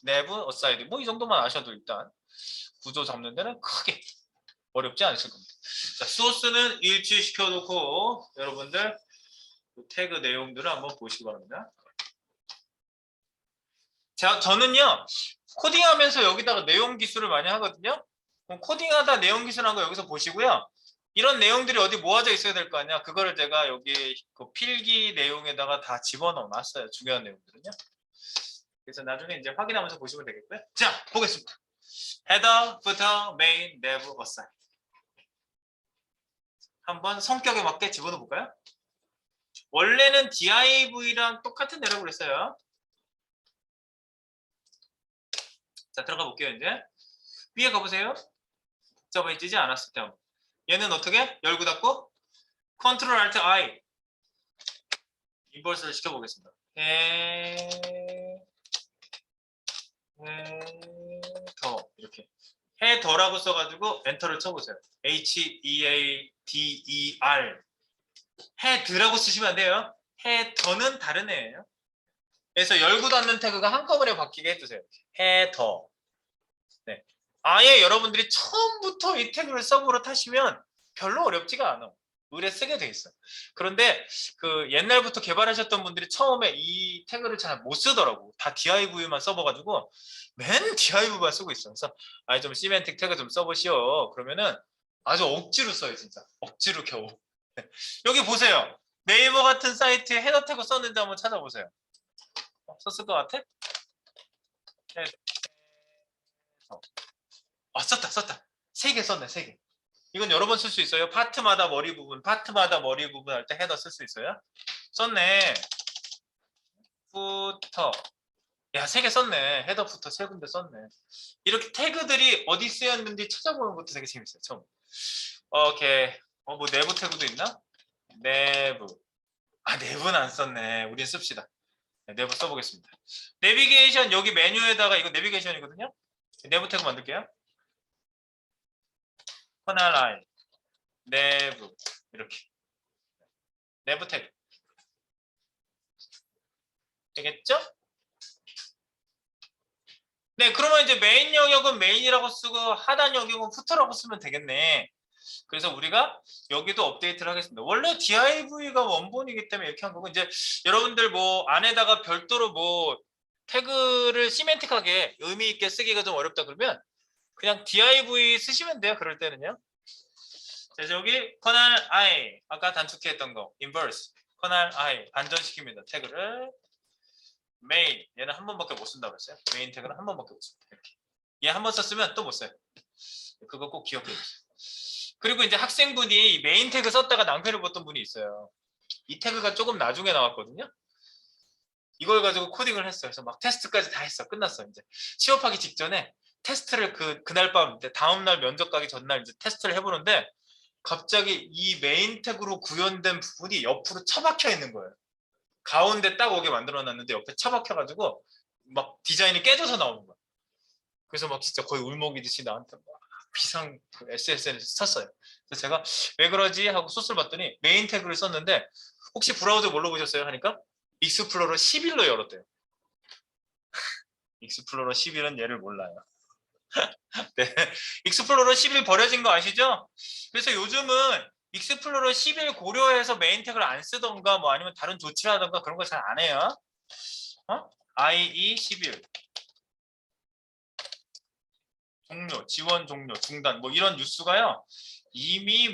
내부, 어사이드 뭐 이 정도만 아셔도 일단 구조 잡는 데는 크게 어렵지 않으실 겁니다. 자, 소스는 일치시켜 놓고 여러분들 태그 내용들을 한번 보시기 바랍니다. 자, 저는요 코딩하면서 여기다가 내용 기술을 많이 하거든요. 그럼 코딩하다 내용 기술한 거 여기서 보시고요. 이런 내용들이 어디 모아져 있어야 될 거 아니야. 그거를 제가 여기 그 필기 내용에다가 다 집어넣어 놨어요. 중요한 내용들은요. 그래서 나중에 이제 확인하면서 보시면 되겠고요. 자, 보겠습니다. 헤더, 부터, 메인, 내부, 어사이드. 한번 성격에 맞게 집어넣어 볼까요? 원래는 div랑 똑같은 내라고 그랬어요. 자, 들어가 볼게요, 이제. 위에 가보세요. 복잡해지지 않았을 때. 얘는 어떻게? 열고 닫고 컨트롤 알트 I 인버스를 시켜보겠습니다. 더 이렇게 해더라고 써가지고 엔터를 쳐보세요. HEADER 해드라고 쓰시면 안 돼요. 해더는 다른 애예요. 그래서 열고 닫는 태그가 한꺼번에 바뀌게 해주세요. 해더. 네. 아예 여러분들이 처음부터 이 태그를 서브로 타시면 별로 어렵지가 않아. 의뢰 쓰게 돼 있어. 그런데 그 옛날부터 개발하셨던 분들이 처음에 이 태그를 잘 못 쓰더라고. 다 div만 써봐가지고 맨 div만 쓰고 있어. 그래서 아예 좀 시멘틱 태그 좀 써보시오. 그러면은 아주 억지로 써요, 진짜. 억지로 겨우. 여기 보세요. 네이버 같은 사이트에 헤더 태그 썼는지 한번 찾아보세요. 썼을 것 같아? 썼다. 3개 썼네, 3개. 이건 여러 번 쓸 수 있어요. 파트마다 머리 부분 할 때 헤더 쓸 수 있어요. 썼네. 푸터. 야, 3개 썼네. 헤더 푸터 3군데 썼네. 이렇게 태그들이 어디 쓰였는지 찾아보는 것도 되게 재밌어요. 처음. 오케이. 뭐 내부 태그도 있나? 내부. 내부는 안 썼네. 우린 씁시다. 네, 내부 써보겠습니다. 내비게이션 여기 메뉴에다가 이거 내비게이션이거든요. 내부 태그 만들게요. 커널 라인, 내부 이렇게 내부 태그 되겠죠? 네, 그러면 이제 메인 영역은 메인이라고 쓰고 하단 영역은 푸터라고 쓰면 되겠네. 그래서 우리가 여기도 업데이트를 하겠습니다. 원래 div가 원본이기 때문에 이렇게 한 거고 이제 여러분들 뭐 안에다가 별도로 뭐 태그를 시멘틱하게 의미 있게 쓰기가 좀 어렵다 그러면 그냥 div 쓰시면 돼요. 그럴 때는요. 자, 여기 커널 I 아까 단축키 했던 거 인버스 커널 I 반전시킵니다. 태그를 메인 얘는 한 번밖에 못 쓴다고 했어요. 메인 태그는 한 번밖에 못 씁니다. 이렇게 얘 한 번 썼으면 또 못 써요. 그거 꼭 기억해 주세요. 그리고 이제 학생분이 이 메인 태그 썼다가 낭패를 봤던 분이 있어요. 이 태그가 조금 나중에 나왔거든요. 이걸 가지고 코딩을 했어요. 그래서 막 테스트까지 다 했어. 끝났어. 이제 취업하기 직전에 테스트를 그날 밤 다음 날 면접 가기 전날 이제 테스트를 해보는데 갑자기 이 메인 태그로 구현된 부분이 옆으로 처박혀 있는 거예요. 가운데 딱 오게 만들어놨는데 옆에 처박혀가지고 막 디자인이 깨져서 나오는 거야. 그래서 막 진짜 거의 울먹이듯이 나한테 막 비상 SSN에서 쳤어요. 그래서 제가 왜 그러지 하고 소스를 봤더니 메인 태그를 썼는데 혹시 브라우저 뭘로 보셨어요? 하니까 익스플로러 11로 열었대요. 익스플로러 11은 얘를 몰라요. 네. 익스플로러 11 버려진 거 아시죠? 그래서 요즘은 익스플로러 11 고려해서 메인 태그를 안 쓰던가 뭐 아니면 다른 조치를 하던가 그런 거 잘 안 해요. IE 11 종료, 지원 종료, 중단 뭐 이런 뉴스가요. 이미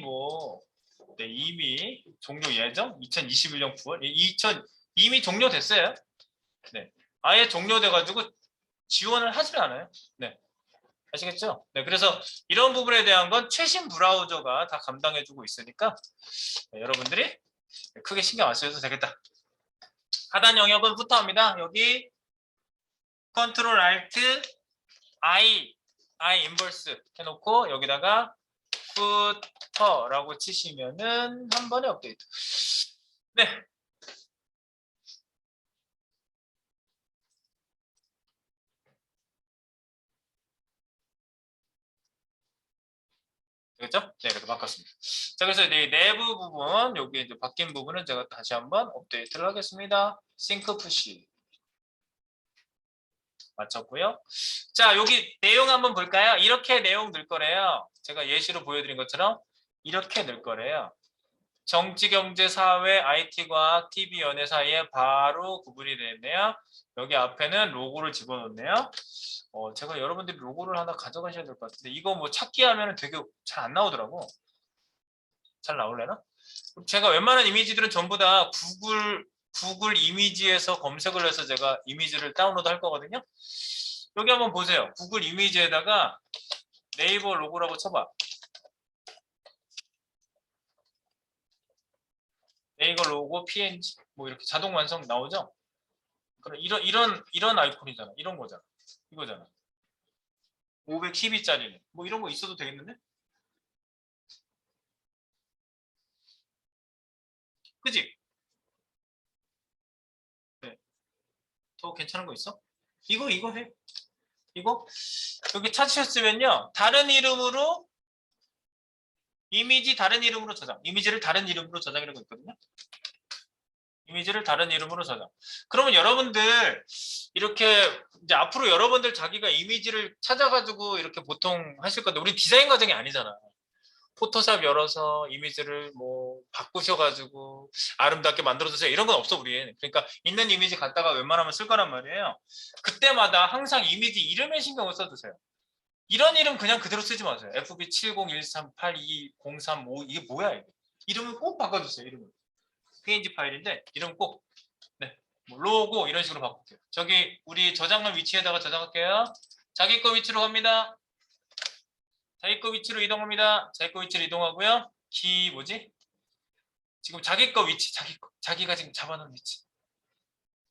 이미 종료 예정 2021년 9월 이미 종료됐어요. 네. 아예 종료돼가지고 지원을 하질 않아요. 네. 아시겠죠? 네, 그래서 이런 부분에 대한 건 최신 브라우저가 다 감당해주고 있으니까 네, 여러분들이 크게 신경 안 써도 되겠다. 하단 영역은 부터합니다. 여기 컨트롤 알트 I 인버스 해놓고 여기다가 부터라고 치시면은 한 번에 업데이트. 네. 되겠죠? 네, 이렇게 바꿨습니다. 자, 그래서 이 내부 부분, 여기 이제 바뀐 부분은 제가 다시 한번 업데이트를 하겠습니다. 싱크 푸시. 맞췄고요. 자, 여기 내용 한번 볼까요? 이렇게 내용 넣을 거래요. 제가 예시로 보여드린 것처럼 이렇게 넣을 거래요. 정치, 경제, 사회, IT, 과학, TV, 연예 사이에 바로 구분이 되어 있네요. 여기 앞에는 로고를 집어넣네요. 제가 여러분들이 로고를 하나 가져가셔야 될 것 같은데 이거 뭐 찾기 하면 되게 잘 안 나오더라고. 잘 나올래나? 제가 웬만한 이미지들은 전부 다 구글 이미지에서 검색을 해서 제가 이미지를 다운로드 할 거거든요. 여기 한번 보세요. 구글 이미지에다가 네이버 로고라고 쳐봐. 네이버 로고 PNG 뭐 이렇게 자동 완성 나오죠? 그럼 이런 아이콘이잖아. 이런 거잖아. 이거잖아. 512짜리는 뭐 이런 거 있어도 되겠는데? 그지? 네. 더 괜찮은 거 있어? 이거 해. 이거 여기 찾으셨으면요. 다른 이름으로 이미지 다른 이름으로 저장. 이미지를 다른 이름으로 저장이라고 있거든요. 이미지를 다른 이름으로 저장. 그러면 여러분들 이렇게 이제 앞으로 여러분들 자기가 이미지를 찾아가지고 이렇게 보통 하실 건데 우리 디자인 과정이 아니잖아. 포토샵 열어서 이미지를 뭐 바꾸셔가지고 아름답게 만들어주세요. 이런 건 없어 우리는. 그러니까 있는 이미지 갖다가 웬만하면 쓸 거란 말이에요. 그때마다 항상 이미지 이름에 신경을 써주세요. 이런 이름 그냥 그대로 쓰지 마세요. FB7013820335 이게 뭐야 이게. 이름을 꼭 바꿔주세요. 이름을. PNG 파일인데 이름 꼭 네. 뭐 로고 이런 식으로 바꿀게요. 저기 우리 저장할 위치에다가 저장할게요. 자기 거 위치로 갑니다. 자기 거 위치로 이동합니다. 자기 거 위치로 이동하고요. 키 뭐지? 지금 자기 거 위치, 자기가 지금 잡아놓은 위치.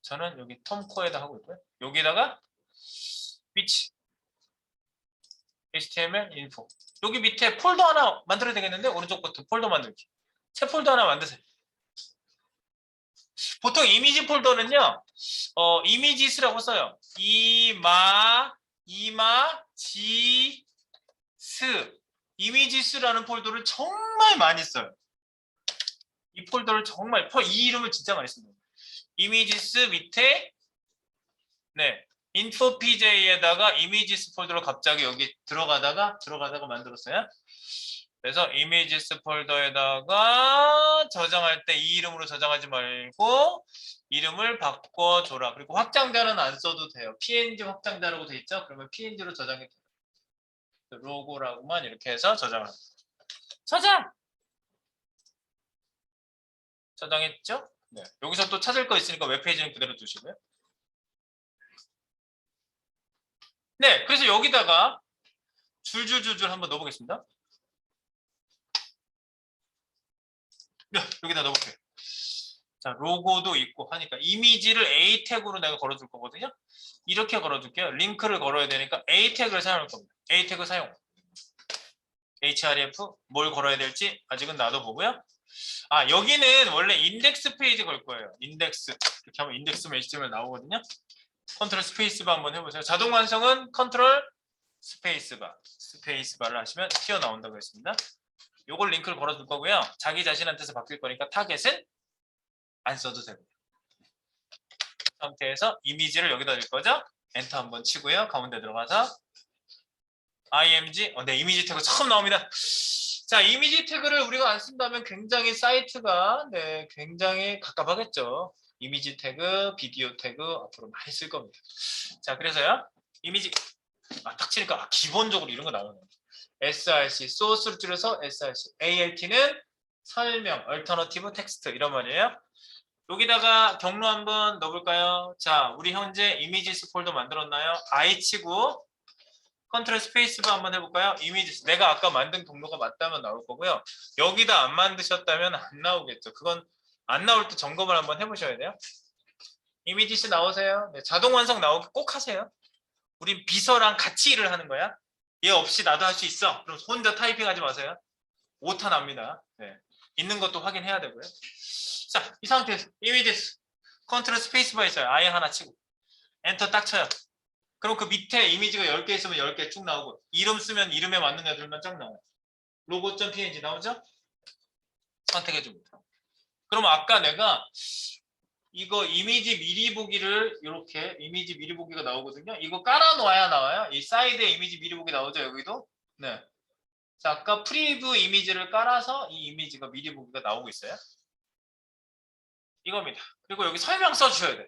저는 여기 톰코에다 하고 있고요. 여기다가 위치, HTML, 인포. 여기 밑에 폴더 하나 만들어야 되겠는데 오른쪽 버튼 폴더 만들기. 새 폴더 하나 만드세요. 보통 이미지 폴더는요, 이미지스라고 써요. 이미지스. 이미지스라는 폴더를 정말 많이 써요. 이 폴더를 정말, 이 이름을 진짜 많이 씁니다. 이미지스 밑에, 네, info.pj에다가 이미지스 폴더를 갑자기 여기 들어가다가 만들었어요. 그래서 이미지스 폴더에다가 저장할 때 이 이름으로 저장하지 말고 이름을 바꿔줘라. 그리고 확장자는 안 써도 돼요. PNG 확장자라고 돼 있죠? 그러면 PNG로 저장해 돼요. 로고라고만 이렇게 해서 저장합니다. 저장했죠? 네. 여기서 또 찾을 거 있으니까 웹페이지는 그대로 두시고요. 네, 그래서 여기다가 줄줄줄줄 한번 넣어보겠습니다. 네, 여기다 넣어볼게요. 자, 로고도 있고 하니까 이미지를 A 태그로 내가 걸어줄 거거든요. 이렇게 걸어줄게요. 링크를 걸어야 되니까 A 태그를 사용할 겁니다. A 태그 사용. href 뭘 걸어야 될지 아직은 놔둬보고요. 아, 여기는 원래 인덱스 페이지 걸 거예요. 인덱스. 이렇게 하면 인덱스 HTML 나오거든요. 컨트롤 스페이스바 한번 해보세요. 자동 완성은 컨트롤 스페이스바를 하시면 튀어나온다고 했습니다. 요걸 링크를 걸어줄 거고요. 자기 자신한테서 바뀔 거니까 타겟은 안 써도 되고요. 상태에서 이미지를 여기다 줄 거죠. 엔터 한번 치고요. 가운데 들어가서 img 네, 이미지 태그 처음 나옵니다. 자, 이미지 태그를 우리가 안 쓴다면 굉장히 사이트가 굉장히 갑갑하겠죠. 이미지 태그, 비디오 태그 앞으로 많이 쓸 겁니다. 자, 그래서요. 이미지 딱 치니까 기본적으로 이런 거 나오네요. src 소스를 줄여서 src alt는 설명, 얼터너티브 텍스트 이런 말이에요. 여기다가 경로 한번 넣어볼까요? 자, 우리 현재 이미지스 폴더 만들었나요? I 치고 컨트롤 스페이스바 한번 해볼까요? 이미지스 내가 아까 만든 경로가 맞다면 나올 거고요. 여기다 안 만드셨다면 안 나오겠죠. 그건 안 나올 때 점검을 한번 해보셔야 돼요. 이미지스 나오세요. 네, 자동 완성 나오게 꼭 하세요. 우린 비서랑 같이 일을 하는 거야. 얘 없이 나도 할 수 있어. 그럼 혼자 타이핑하지 마세요. 오타 납니다. 네. 있는 것도 확인해야 되고요. 자, 이 상태에서 이미지스 컨트롤 스페이스바 있어요. 아예 하나 치고 엔터 딱 쳐요. 그럼 그 밑에 이미지가 10개 있으면 10개 쭉 나오고 이름 쓰면 이름에 맞는 애들만 쫙 나와요. 로고.png 나오죠? 선택해 줍니다. 그럼 아까 내가 이거 이미지 미리 보기를 이렇게 이미지 미리 보기가 나오거든요. 이거 깔아 놓아야 나와요. 이 사이드에 이미지 미리 보기 나오죠, 여기도. 네. 자, 아까 프리뷰 이미지를 깔아서 이 이미지가 미리 보기가 나오고 있어요. 이겁니다. 그리고 여기 설명 써주셔야 돼요.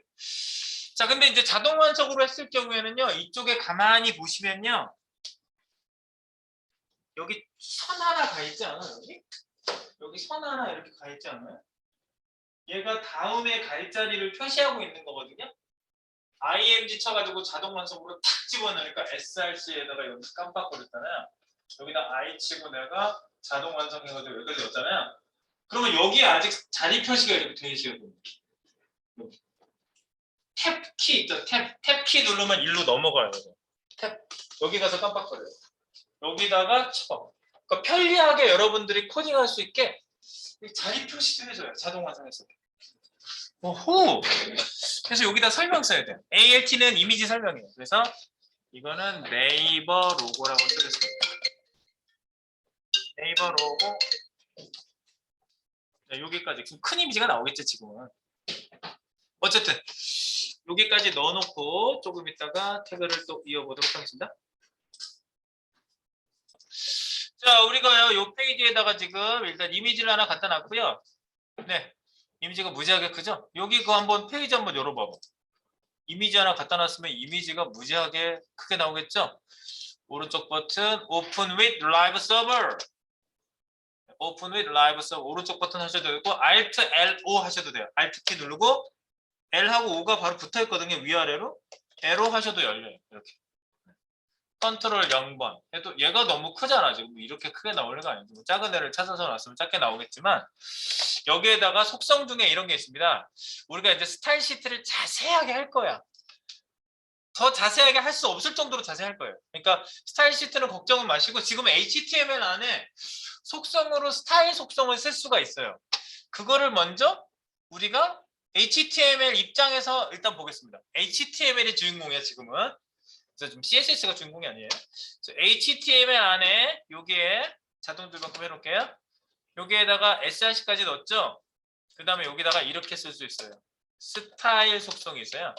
자, 근데 이제 자동 완성으로 했을 경우에는요, 이쪽에 가만히 보시면요, 여기 선 하나 가 있지 않아요? 여기 선 하나 이렇게 가 있지 않아요? 얘가 다음에 갈 자리를 표시하고 있는 거거든요. img 쳐가지고 자동 완성으로 탁 집어넣으니까 src에다가 여기 깜빡거렸잖아요. 여기다 i 치고 내가 자동 완성해가지고 여기까지 넣었잖아요. 그러면 여기에 아직 자리 표시가 이렇게 돼 있어야 됩니다. 탭키 있죠? 탭키 누르면 일로 넘어가요. 탭 여기 가서 깜빡거려요. 여기다가 쳐. 그러니까 편리하게 여러분들이 코딩할 수 있게 자리 표시도 해줘요. 자동 완성했을 때. 오호. 그래서 여기다 설명 써야 돼요. alt는 이미지 설명이에요. 그래서 이거는 네이버 로고라고 쓰겠습니다. 네이버 로고. 네, 여기까지 지금 큰 이미지가 나오겠죠 지금은. 어쨌든 여기까지 넣어놓고 조금 있다가 태그를 또 이어보도록 하겠습니다. 자, 우리가요 이 페이지에다가 지금 일단 이미지를 하나 갖다 놨고요. 네, 이미지가 무지하게 크죠? 여기 그 한번 페이지 한번 열어봐봐. 이미지 하나 갖다 놨으면 이미지가 무지하게 크게 나오겠죠? 오른쪽 버튼 Open with Live Server. Open with Live Server 오른쪽 버튼 하셔도 되고 Alt L5 하셔도 돼요. Alt 키 누르고 L하고 O가 바로 붙어 있거든요. 위아래로. L로 하셔도 열려요. 이렇게. 컨트롤 0번 해도 얘가 너무 크잖아. 지금 이렇게 크게 나올 리가 아니죠. 작은 애를 찾아서 놨으면 작게 나오겠지만 여기에다가 속성 중에 이런 게 있습니다. 우리가 이제 스타일 시트를 자세하게 할 거야. 더 자세하게 할 수 없을 정도로 자세히 할 거예요. 그러니까 스타일 시트는 걱정은 마시고 지금 HTML 안에 속성으로 스타일 속성을 쓸 수가 있어요. 그거를 먼저 우리가 HTML 입장에서 일단 보겠습니다. HTML이 주인공이야 지금은. 그래서 좀 CSS가 주인공이 아니에요. HTML 안에 여기에 자동 줄바꿈 해놓을게요. 여기에다가 src까지 넣었죠. 그 다음에 여기다가 이렇게 쓸 수 있어요. 스타일 속성이 있어요.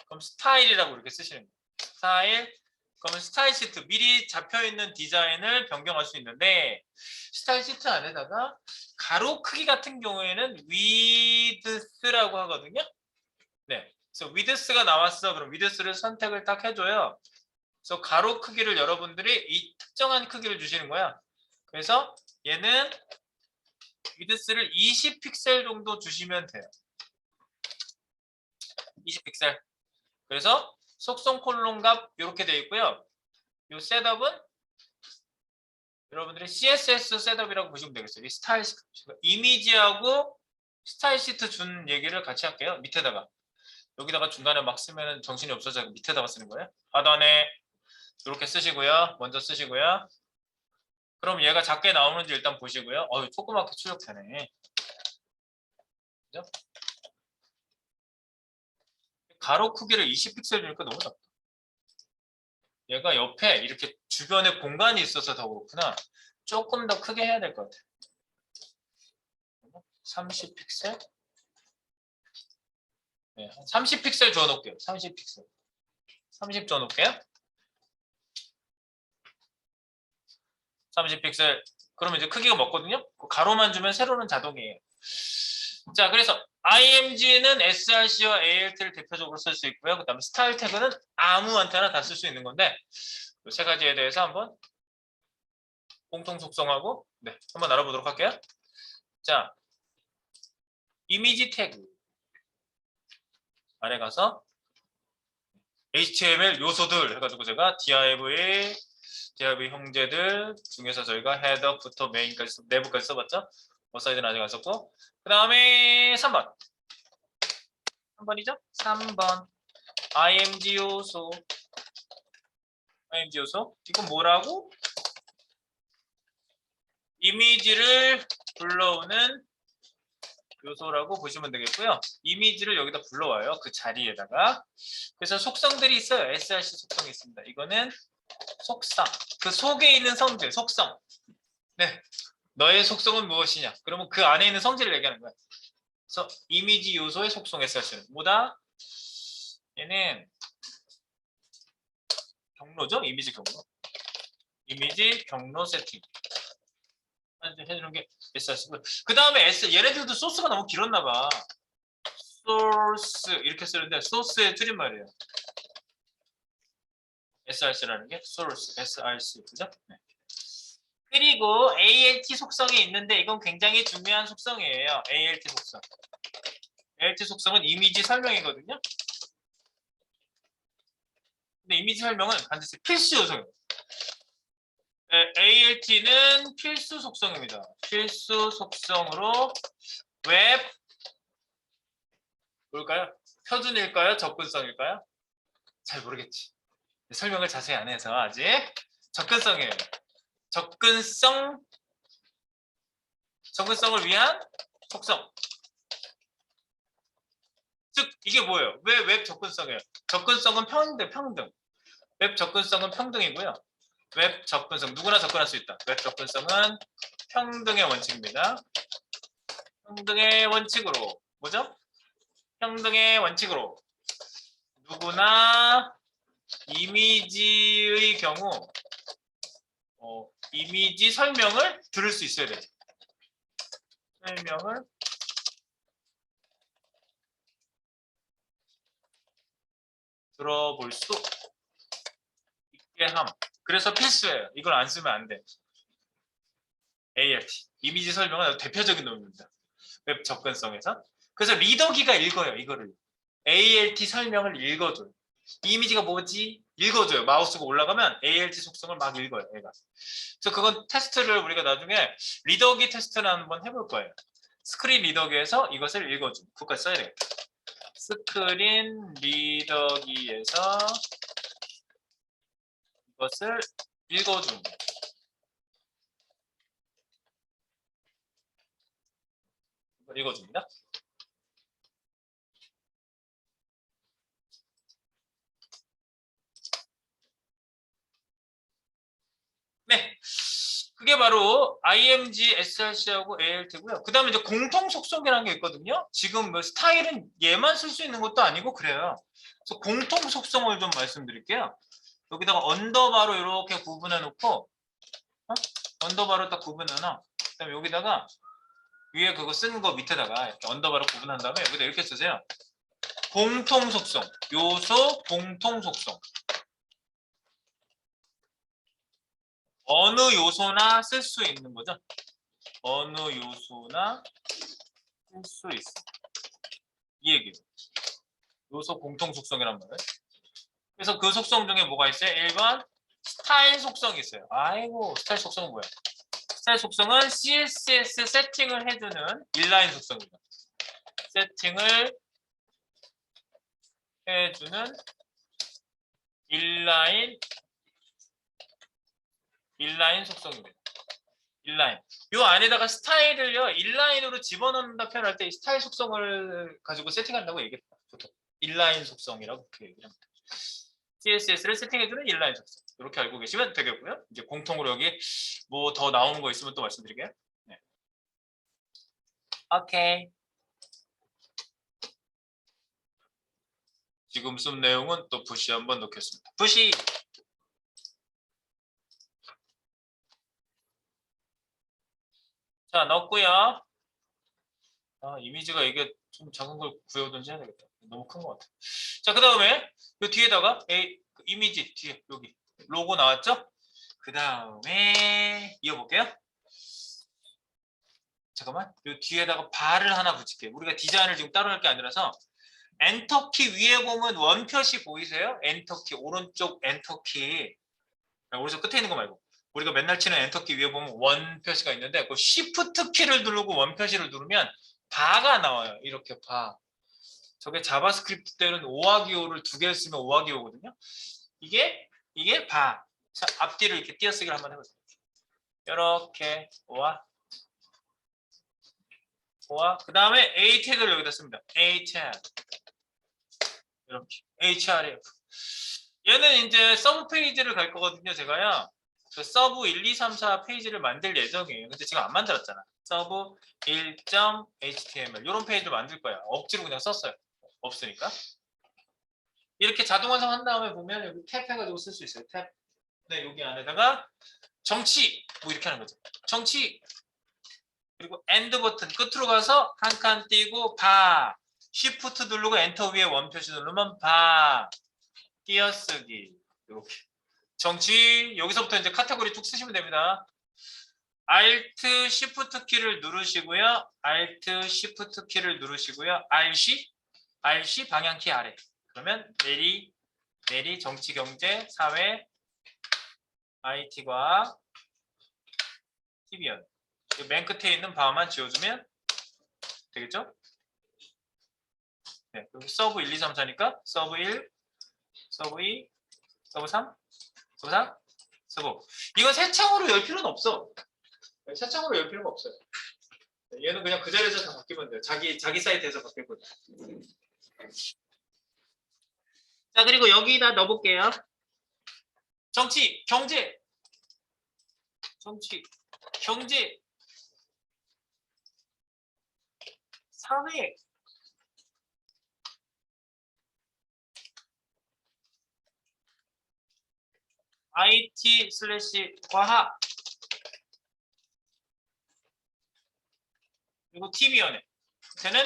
그럼 스타일이라고 이렇게 쓰시는 거예요. 스타일. 그러면 스타일 시트 미리 잡혀있는 디자인을 변경할 수 있는데 스타일 시트 안에다가 가로 크기 같은 경우에는 width라고 하거든요. 네. 그래서 width가 나왔어. 그럼 width를 선택을 딱 해줘요. 그래서 가로 크기를 여러분들이 이 특정한 크기를 주시는 거야. 그래서 얘는 width를 20픽셀 정도 주시면 돼요. 20픽셀. 그래서 속성 콜론 값 이렇게 되어 있고요. 이 셋업은 여러분들이 CSS 셋업이라고 보시면 되겠어요. 이 스타일 시트, 이미지하고 스타일 시트 준 얘기를 같이 할게요. 밑에다가 여기다가 중간에 막 쓰면 정신이 없어서 밑에다가 쓰는 거예요. 하단에 이렇게 쓰시고요. 먼저 쓰시고요. 그럼 얘가 작게 나오는지 일단 보시고요. 조그맣게 출력되네. 그죠? 가로 크기를 20픽셀 주니까 너무 작다. 얘가 옆에 이렇게 주변에 공간이 있어서 더 그렇구나. 조금 더 크게 해야 될 것 같아요. 30픽셀? 네, 30픽셀 줘놓을게요. 30픽셀. 30 줘놓을게요. 30픽셀. 그러면 이제 크기가 먹거든요. 가로만 주면 세로는 자동이에요. 자, 그래서 img는 src와 alt를 대표적으로 쓸 수 있고요. 그 다음에 스타일 태그는 아무한테나 다 쓸 수 있는 건데 이 세 가지에 대해서 한번 공통 속성하고 한번 알아보도록 할게요. 자, 이미지 태그 아래 가서 HTML 요소들 해가지고 제가 div 형제들 중에서 저희가 헤더부터 메인까지 내부까지 써봤죠. 사이드는 아직 안 썼고 그 다음에 3번 3번이죠? 3번 img 요소 이건 뭐라고? 이미지를 불러오는 요소라고 보시면 되겠고요. 이미지를 여기다 불러와요. 그 자리에다가. 그래서 속성들이 있어요. src 속성이 있습니다. 이거는 속성. 그 속에 있는 성질, 속성. 네. 너의 속성은 무엇이냐? 그러면 그 안에 있는 성질을 얘기하는 거야. 그래서 이미지 요소의 속성 src는 뭐다? 얘는 경로죠? 이미지 경로. 이미지 경로 세팅. 해주는 게 src고. 그 다음에 얘네들도 소스가 너무 길었나 봐. 소스 이렇게 쓰는데 소스의 줄임말이에요. src라는 게 source, src 그죠? 네. 그리고 alt 속성이 있는데 이건 굉장히 중요한 속성이에요. alt 속성. alt 속성은 이미지 설명이거든요. 근데 이미지 설명은 반드시 필수 요소예요. 네, alt는 필수 속성입니다. 필수 속성으로 웹 뭘까요? 표준일까요? 접근성일까요? 잘 모르겠지. 설명을 자세히 안 해서 아직 접근성이에요. 접근성을 위한 속성. 즉 이게 뭐예요? 왜 웹 접근성이에요? 접근성은 평등. 웹 접근성은 평등이고요. 웹 접근성 누구나 접근할 수 있다. 웹 접근성은 평등의 원칙입니다. 평등의 원칙으로 뭐죠? 평등의 원칙으로 누구나 이미지의 경우 이미지 설명을 들을 수 있어야 되죠. 설명을 들어볼 수 있게 함. 그래서 필수예요. 이걸 안 쓰면 안 돼. ALT. 이미지 설명은 아주 대표적인 놈입니다. 웹 접근성에서. 그래서 리더기가 읽어요. 이거를. ALT 설명을 읽어줘요. 이 이미지가 뭐지? 읽어줘요. 마우스가 올라가면 ALT 속성을 막 읽어요. 얘가. 그래서 그건 테스트를 우리가 나중에 리더기 테스트를 한번 해볼 거예요. 스크린 리더기에서 이것을 읽어줘. 그것까지 써야 돼요. 스크린 리더기에서 이것을 읽어줍니다. 읽어줍니다. 네. 그게 바로 img, src하고 alt고요. 그 다음에 이제 공통 속성이라는 게 있거든요. 지금 뭐 스타일은 얘만 쓸 수 있는 것도 아니고 그래요. 그래서 공통 속성을 좀 말씀드릴게요. 여기다가 언더바로 이렇게 구분해 놓고 언더바로 딱 구분해 놔. 그다음에 여기다가 위에 그거 쓴 거 밑에다가 이렇게 언더바로 구분한 다음에 여기다 이렇게 쓰세요. 공통 속성, 요소 공통 속성. 어느 요소나 쓸 수 있는 거죠. 어느 요소나 쓸 수 있어. 이 얘기예요. 요소 공통 속성이란 말이에요. 그래서 그 속성 중에 뭐가 있어요? 1번 스타일 속성이 있어요. 아이고, 스타일 속성은 뭐야? 스타일 속성은 CSS 세팅을 해주는 인라인 속성입니다. 세팅을 해주는 인라인 속성입니다. 인라인. 요 안에다가 스타일을요, 인라인으로 집어넣는다 표현할 때 이 스타일 속성을 가지고 세팅한다고 얘기했다. 보통. 인라인 속성이라고 그렇게 얘기를 합니다. CSS를 세팅해주는 인라인 속성. 이렇게 알고 계시면 되겠고요. 이제 공통으로 여기 뭐 더 나오는 거 있으면 또 말씀드릴게요. 네. 오케이. 지금 쓴 내용은 또 푸시 한번 넣겠습니다. 푸시. 자, 넣었고요. 이미지가 이게 좀 작은 걸 구해오든지 해야 되겠다. 너무 큰 것 같아. 자, 그 다음에 이 뒤에다가 이미지 뒤에 여기 로고 나왔죠? 그 다음에 이어볼게요. 잠깐만. 이 뒤에다가 바를 하나 붙일게요. 우리가 디자인을 지금 따로 할 게 아니라서 엔터키 위에 보면 원표시 보이세요? 엔터키 오른쪽 엔터키 오른쪽 끝에 있는 거 말고 우리가 맨날 치는 엔터키 위에 보면 원표시가 있는데 그 시프트 키를 누르고 원표시를 누르면 바가 나와요. 이렇게 바. 저게 자바스크립트 때는 5하기 5를 두 개를 쓰면 5하기 5거든요. 이게 바. 자, 앞뒤를 이렇게 띄어쓰기를 한번 해보세요. 이렇게 5와 그 다음에 A 태그를 여기다 씁니다. A 태그. 이렇게 href. 얘는 이제 서브 페이지를 갈 거거든요. 제가요. 그 서브 1, 2, 3, 4 페이지를 만들 예정이에요. 근데 지금 안 만들었잖아. 서브 1.html 이런 페이지를 만들 거야. 억지로 그냥 썼어요. 없으니까. 이렇게 자동 완성한 다음에 보면 여기 탭 해가지고 쓸 수 있어요. 탭. 네, 여기 안에다가 정치 뭐 이렇게 하는 거죠. 정치 그리고 엔드 버튼 끝으로 가서 한 칸 띄고 바 쉬프트 누르고 엔터 위에 원표시 누르면 바 띄어쓰기 이렇게 정치 여기서부터 이제 카테고리 쭉 쓰시면 됩니다. Alt Shift 키를 누르시고요. Alt Shift 키를 누르시고요. RC 방향키 아래. 그러면 내리 정치 경제 사회 IT 과학 TV연 맨 끝에 있는 바만 지워주면 되겠죠? 네, 여기 서브 1, 2, 3, 4니까 서브 1, 서브 2, 서브 3, 서브 4, 서브 5. 이건 새 창으로 열 필요는 없어. 새 창으로 열 필요가 없어요. 얘는 그냥 그 자리에서 다 바뀌면 돼요. 자기 사이트에서 바뀔 거예요. 자, 그리고 여기다 넣어볼게요. 정치, 경제, 사회, IT/과학 그리고 TV연예. 쟤는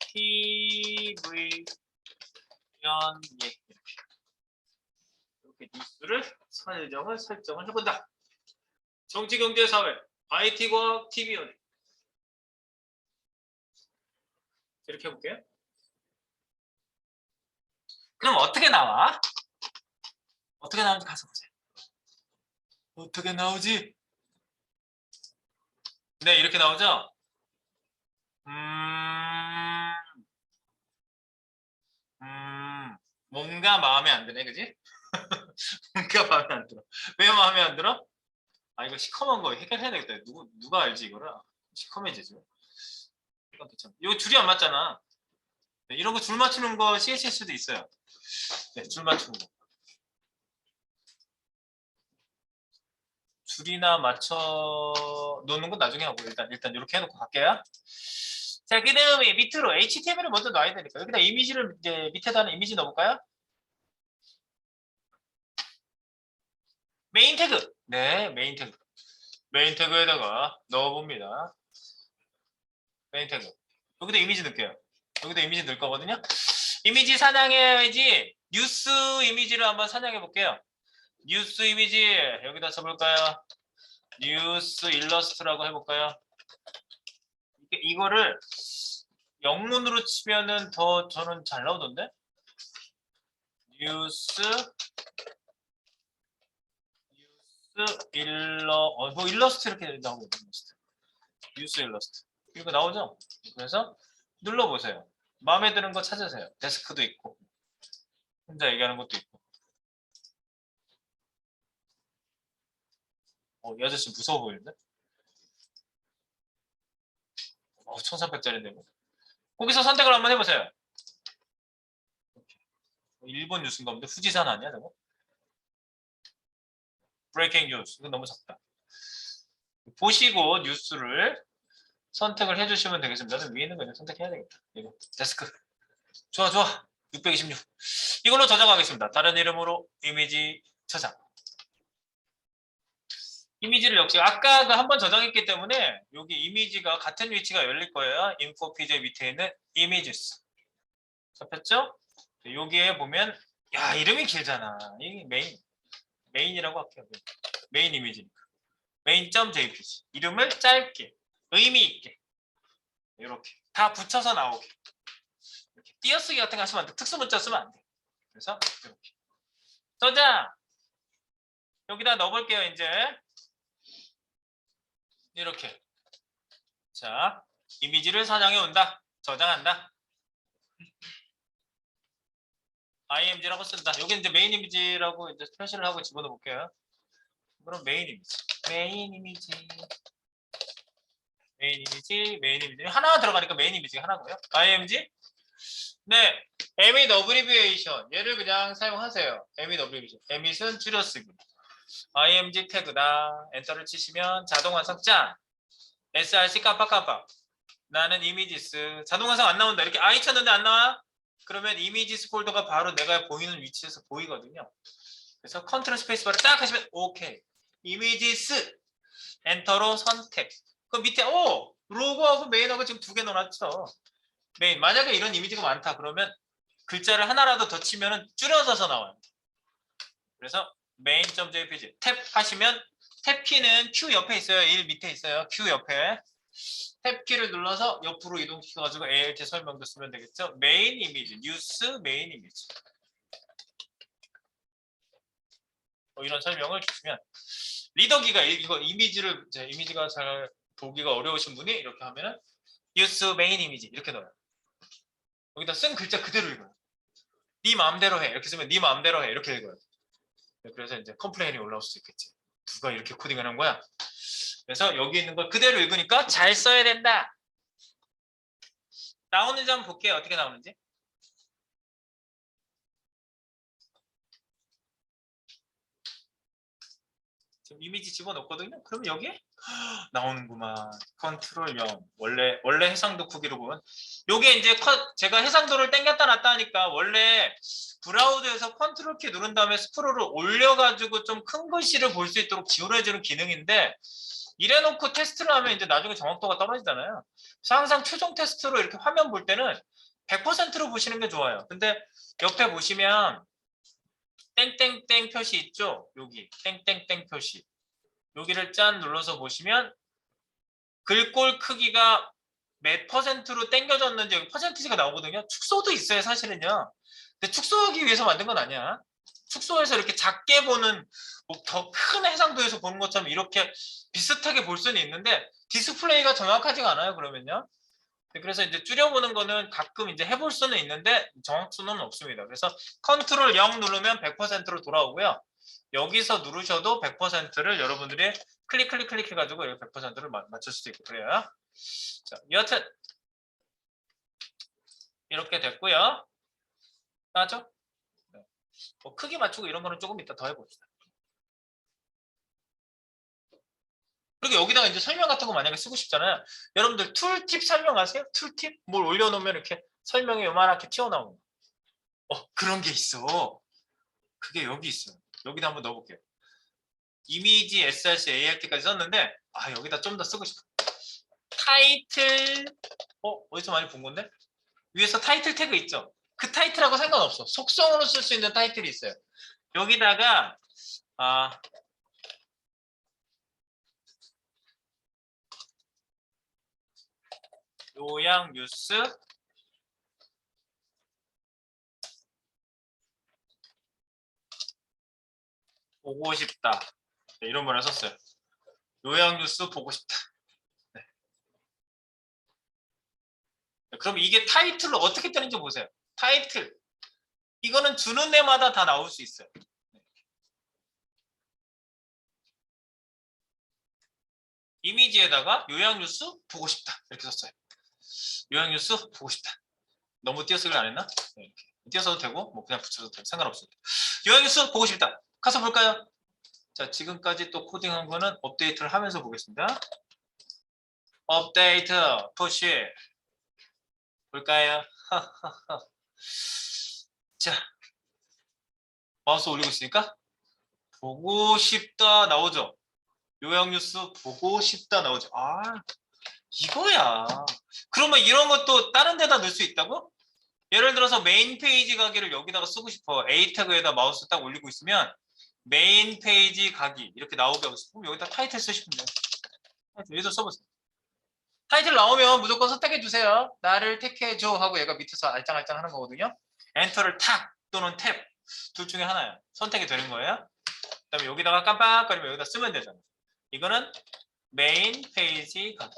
TV연예 이렇게 뉴스를 설정을 해본다. 정치, 경제, 사회, IT, 과학, TV연예 이렇게 해볼게요. 그럼 어떻게 나와? 어떻게 나오는지 가서 보세요. 어떻게 나오지? 네, 이렇게 나오죠? 뭔가 마음에 안 드네, 그지? 뭔가 마음에 안 들어. 왜 마음에 안 들어? 아, 이거 시커먼 거 해결해야 되겠다. 누가 알지, 이거를? 시커매지죠. 이건 괜찮아. 이거 줄이 안 맞잖아. 네, 이런 거 줄 맞추는 거 CSS도 있어요. 네, 줄 맞추는 거. 줄이나 맞춰 놓는 건 나중에 하고 일단 이렇게 해놓고 갈게요. 자, 그 다음에 밑으로 HTML을 먼저 놔야 되니까 여기다 이미지를 이제 밑에다는 이미지 넣어볼까요? 메인 태그. 네, 메인 태그. 메인 태그에다가 넣어봅니다. 메인 태그. 여기다 이미지 넣을게요. 여기다 이미지 넣을 거거든요. 이미지 사냥해야지. 뉴스 이미지를 한번 사냥해 볼게요. 뉴스 이미지 여기다 써볼까요? 뉴스 일러스트라고 해볼까요? 이거를 영문으로 치면은 더 저는 잘 나오던데? 뉴스 뭐 일러스트 이렇게 나오고 일러스트. 뉴스 일러스트. 이거 나오죠? 그래서 눌러보세요. 마음에 드는 거 찾으세요. 데스크도 있고 혼자 얘기하는 것도 있고. 이 아저씨 무서워 보이는데? 1300짜리인데 뭐. 거기서 선택을 한번 해보세요. 일본 뉴스인가 본데 후지산 아니야 저거? 브레이킹 뉴스. 이거 너무 작다. 보시고 뉴스를 선택을 해주시면 되겠습니다. 저는 위에 있는 거 선택해야 되겠다. 이거 데스크. 좋아. 626. 이걸로 저장하겠습니다. 다른 이름으로 이미지 저장. 이미지를 역시 아까 그 한번 저장했기 때문에 여기 이미지가 같은 위치가 열릴 거예요. 인포 PJ 밑에 있는 이미지스. 잡혔죠? 여기에 보면 야 이름이 길잖아. 이게 메인이라고 할게요. 메인 이미지니까. main.jpg. 이름을 짧게 의미 있게 이렇게 다 붙여서 나오게. 이렇게 띄어쓰기 같은 거 하시면 안 돼. 특수 문자 쓰면 안 돼. 그래서 이렇게 저장. 여기다 넣어볼게요. 이제 이렇게. 자, 이미지를 사냥해 온다. 저장한다. img라고 쓴다. 여기 이제 메인 이미지라고 이제 표시를 하고 집어넣어 볼게요. 그럼 메인 이미지 하나 들어가니까 메인 이미지가 하나고요. img 네, emit abbreviation 얘를 그냥 사용하세요. emit abbreviation emit은 줄여쓰기. img 태그다. 엔터를 치시면 자동 완성 짠. src 깜빡깜빡. 나는 이미지스 자동 완성 안 나온다. 이렇게 I 쳤는데 안 나와? 그러면 이미지스 폴더가 바로 내가 보이는 위치에서 보이거든요. 그래서 컨트롤 스페이스 바를 딱 하시면 오케이. 이미지스 엔터로 선택. 그 밑에 로고하고 메인하고 지금 두 개 넣어놨죠. 메인. 만약에 이런 이미지가 많다 그러면 글자를 하나라도 더 치면 줄여져서 나와요. 그래서 main.jpg 탭 하시면 탭 키는 Q 옆에 있어요. 1 밑에 있어요. Q 옆에. 탭 키를 눌러서 옆으로 이동시켜가지고 ALT 설명도 쓰면 되겠죠. 메인 이미지, 뉴스 메인 이미지. 이런 설명을 주시면 리더기가 이거 이미지가 잘 보기가 어려우신 분이 이렇게 하면은 뉴스 메인 이미지 이렇게 넣어요. 여기다 쓴 글자 그대로 읽어요. 네 마음대로 해 이렇게 쓰면 네 마음대로 해 이렇게 읽어요. 그래서 이제 컴플레인이 올라올 수 있겠지. 누가 이렇게 코딩을 한 거야? 그래서 여기 있는 걸 그대로 읽으니까 잘 써야 된다. 나오는지 한번 볼게요. 어떻게 나오는지. 지금 이미지 집어넣거든요. 그러면 여기에 나오는구만. 컨트롤 0. 원래 해상도 크기로 보면 요게 이제 제가 해상도를 땡겼다 놨다 하니까 원래 브라우저에서 컨트롤 키 누른 다음에 스크롤을 올려가지고 좀 큰 글씨를 볼 수 있도록 지원해주는 기능인데 이래놓고 테스트를 하면 이제 나중에 정확도가 떨어지잖아요. 그래서 항상 최종 테스트로 이렇게 화면 볼 때는 100%로 보시는 게 좋아요. 근데 옆에 보시면 땡땡땡 표시 있죠? 여기 땡땡땡 표시. 여기를 짠 눌러서 보시면 글꼴 크기가 몇 %로 땡겨졌는지 여기 퍼센티지가 나오거든요. 축소도 있어요, 사실은요. 근데 축소하기 위해서 만든 건 아니야. 축소해서 이렇게 작게 보는 더 큰 해상도에서 보는 것처럼 이렇게 비슷하게 볼 수는 있는데 디스플레이가 정확하지가 않아요, 그러면요. 그래서 이제 줄여보는 거는 가끔 이제 해볼 수는 있는데 정확수는 없습니다. 그래서 컨트롤 0 누르면 100%로 돌아오고요. 여기서 누르셔도 100%를 여러분들이 클릭 해가지고 100%를 맞출 수도 있고 그래요. 자, 여하튼 이렇게 됐고요. 맞죠? 네. 크기 맞추고 이런 거는 조금 이따 더 해봅시다. 그리고 여기다가 이제 설명 같은 거 만약에 쓰고 싶잖아요. 여러분들 툴팁 설명 아세요? 툴팁? 뭘 올려놓으면 이렇게 설명이 요만하게 튀어나오는 거. 그런 게 있어. 그게 여기 있어요. 여기다 한번 넣어볼게요. 이미지 src alt까지 썼는데 여기다 좀 더 쓰고 싶어. 타이틀 어디서 많이 본 건데? 위에서 타이틀 태그 있죠? 그 타이틀하고 상관없어. 속성으로 쓸 수 있는 타이틀이 있어요. 여기다가 요양 뉴스 보고 싶다. 네, 이런 말을 썼어요. 요약 뉴스 보고 싶다. 네. 그럼 이게 타이틀로 어떻게 뜨는지 보세요. 타이틀. 이거는 주는 데마다 다 나올 수 있어요. 이미지에다가 요약 뉴스 보고 싶다. 이렇게 썼어요. 요약 뉴스 보고 싶다. 너무 띄어쓰기를 안 했나? 네, 이렇게. 띄어서도 되고 뭐 그냥 붙여도 되고 상관없어요. 요약 뉴스 보고 싶다. 가서 볼까요? 자, 지금까지 또 코딩한 거는 업데이트를 하면서 보겠습니다. 업데이트 푸시 볼까요? 자, 마우스 올리고 있으니까 보고 싶다 나오죠. 요약 뉴스 보고 싶다 나오죠. 아, 이거야. 그러면 이런 것도 다른 데다 넣을 수 있다고? 예를 들어서 메인 페이지 가기를 여기다가 쓰고 싶어. A 태그에다 마우스 딱 올리고 있으면 메인 페이지 가기 이렇게 나오게 하고 싶으면 여기다 타이틀 쓰시면 돼요. 여기서 써보세요. 타이틀 나오면 무조건 선택해 주세요. 나를 택해줘 하고 얘가 밑에서 알짱알짱 하는 거거든요. 엔터를 탁 또는 탭 둘 중에 하나예요. 선택이 되는 거예요. 그다음에 여기다가 깜빡거리면 여기다 쓰면 되잖아요. 이거는 메인 페이지 가기.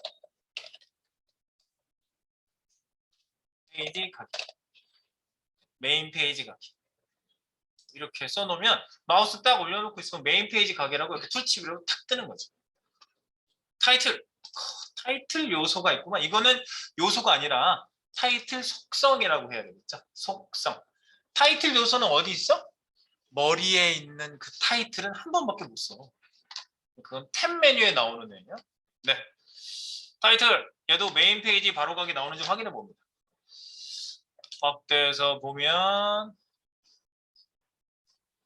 페이지 가기. 메인 페이지 가기. 이렇게 써놓으면 마우스 딱 올려놓고 있으면 메인 페이지 가기라고 이렇게 툴칩으로 탁 뜨는 거죠. 타이틀. 타이틀 요소가 있구만. 이거는 요소가 아니라 타이틀 속성이라고 해야 되겠죠. 속성. 타이틀 요소는 어디 있어? 머리에 있는 그 타이틀은 한 번밖에 못 써. 그건 탭 메뉴에 나오는 애예요. 네. 타이틀. 얘도 메인 페이지 바로 가기 나오는지 확인해 봅니다. 확대해서 보면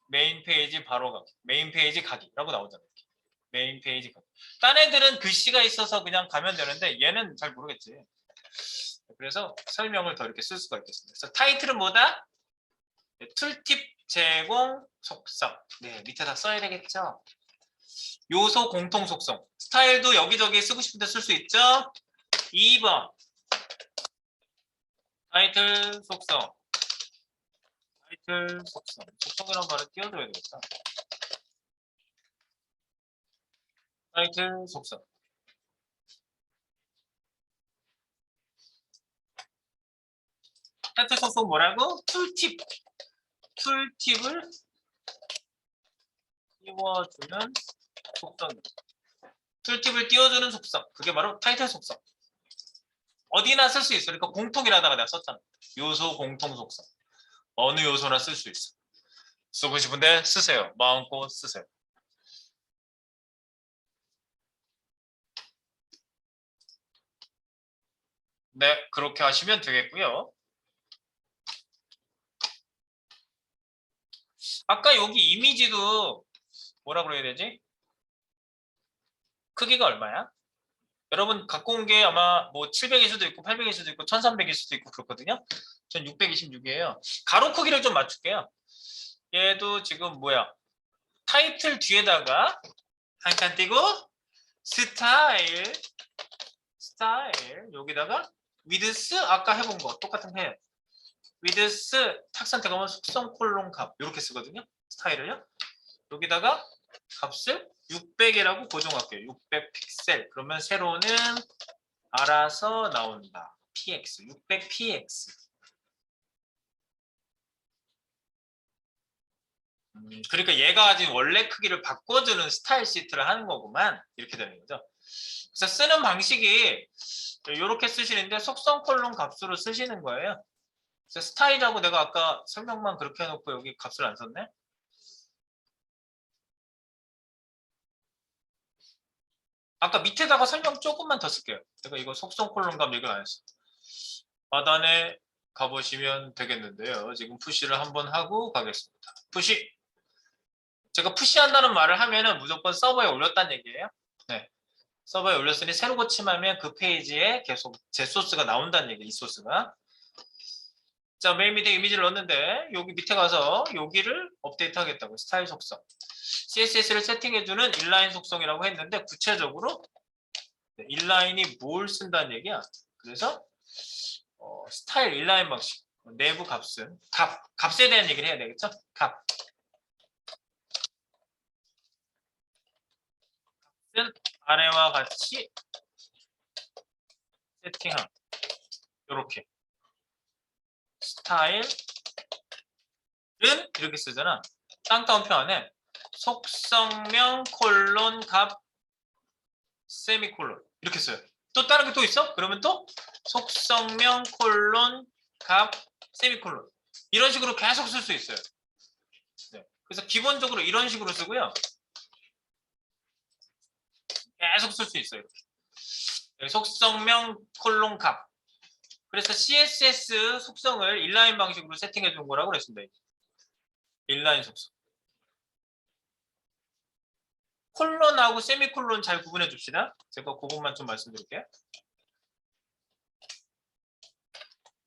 메인 페이지 바로 가기, 메인 페이지 가기라고 나오잖아요. 메인 페이지 가기. 딴 애들은 글씨가 있어서 그냥 가면 되는데 얘는 잘 모르겠지. 그래서 설명을 더 이렇게 쓸 수가 있겠습니다. 그래서 타이틀은 뭐다? 네, 툴팁 제공 속성. 네, 밑에다 써야 되겠죠. 요소 공통 속성. 스타일도 여기저기 쓰고 싶은데 쓸 수 있죠. 2번. 타이틀 속성. 타이틀 속성. 속성이라는 말을 띄워줘야 되겠다. 타이틀 속성. 타이틀 속성 뭐라고? 툴팁. 툴팁을 띄워주는 속성. 툴팁을 띄워주는 속성. 그게 바로 타이틀 속성. 어디나 쓸 수 있어. 그러니까 공통이라다가 내가 썼잖아. 요소 공통 속성. 어느 요소나 쓸 수 있어. 쓰고 싶은데 쓰세요. 마음껏 쓰세요. 네, 그렇게 하시면 되겠고요. 아까 여기 이미지도 뭐라 그래야 되지? 크기가 얼마야? 여러분 갖고 온 게 아마 뭐 700일 수도 있고 800일 수도 있고 1300일 수도 있고 그렇거든요. 전 626이에요. 가로 크기를 좀 맞출게요. 얘도 지금 뭐야? 타이틀 뒤에다가 한 칸 띄고 스타일 여기다가 위드스 아까 해본 거 똑같은 해. 위드스 탁 선택하면 속성 콜론 값 이렇게 쓰거든요. 스타일을요. 여기다가 값을 600이라고 고정할게요. 600 픽셀. 그러면 세로는 알아서 나온다. px 600 px. 그러니까 얘가 지금 원래 크기를 바꿔주는 스타일 시트를 하는 거구만. 이렇게 되는 거죠. 그래서 쓰는 방식이 이렇게 쓰시는데 속성 콜론 값으로 쓰시는 거예요. 그래서 스타일하고 내가 아까 설명만 그렇게 해놓고 여기 값을 안 썼네. 아까 밑에다가 설명 조금만 더 쓸게요. 제가 이거 속성 콜론 값 얘기를 안 했어. 하단에 가보시면 되겠는데요. 지금 푸시를 한번 하고 가겠습니다. 푸시. 제가 푸시한다는 말을 하면은 무조건 서버에 올렸다는 얘기예요. 네. 서버에 올렸으니 새로 고침하면 그 페이지에 계속 제 소스가 나온다는 얘기예요. 이 소스가. 자, 메인 밑에 이미지를 넣었는데 여기 밑에 가서 여기를 업데이트 하겠다고. 스타일 속성. CSS를 세팅해주는 인라인 속성이라고 했는데 구체적으로 인라인이 뭘 쓴다는 얘기야. 그래서 스타일 인라인 방식. 내부 값은 값에 대한 얘기를 해야 되겠죠. 값. 아래와 같이 세팅함. 이렇게 스타일은 이렇게 쓰잖아. 쌍따옴표 안에 속성명 콜론 값 세미콜론 이렇게 써요. 또 다른 게 또 있어? 그러면 또 속성명 콜론 값 세미콜론 이런 식으로 계속 쓸 수 있어요. 네. 그래서 기본적으로 이런 식으로 쓰고요. 계속 쓸 수 있어요. 이렇게. 속성명 콜론 값. 그래서 CSS 속성을 인라인 방식으로 세팅해 준 거라고 그랬습니다. 인라인 속성. 콜론하고 세미콜론 잘 구분해 줍시다. 제가 그것만 좀 말씀드릴게요.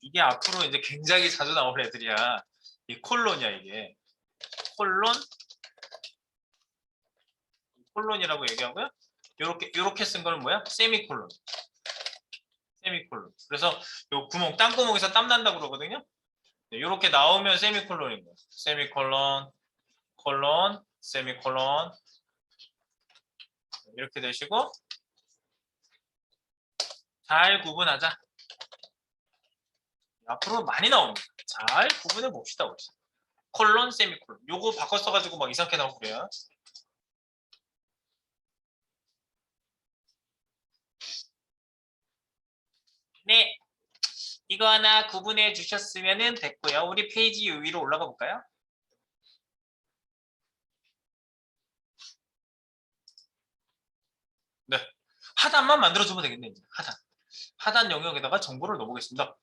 이게 앞으로 이제 굉장히 자주 나올 애들이야. 이 콜론이야 이게. 콜론이라고 얘기하고요. 요렇게 쓴 거는 뭐야? 세미콜론. 그래서 요 구멍, 땅구멍에서 땀 난다고 그러거든요. 네, 요렇게 나오면 세미콜론인 거예요. 세미콜론, 콜론, 세미콜론. 이렇게 되시고 잘 구분하자. 앞으로 많이 나옵니다. 잘 구분해 봅시다. 우리. 콜론, 세미콜론. 요거 바꿔 써가지고 막 이상하게 나오고 그래요. 네. 이거 하나 구분해 주셨으면 됐고요. 우리 페이지 위로 올라가 볼까요? 네. 하단만 만들어주면 되겠네. 이제. 하단 영역에다가 정보를 넣어보겠습니다.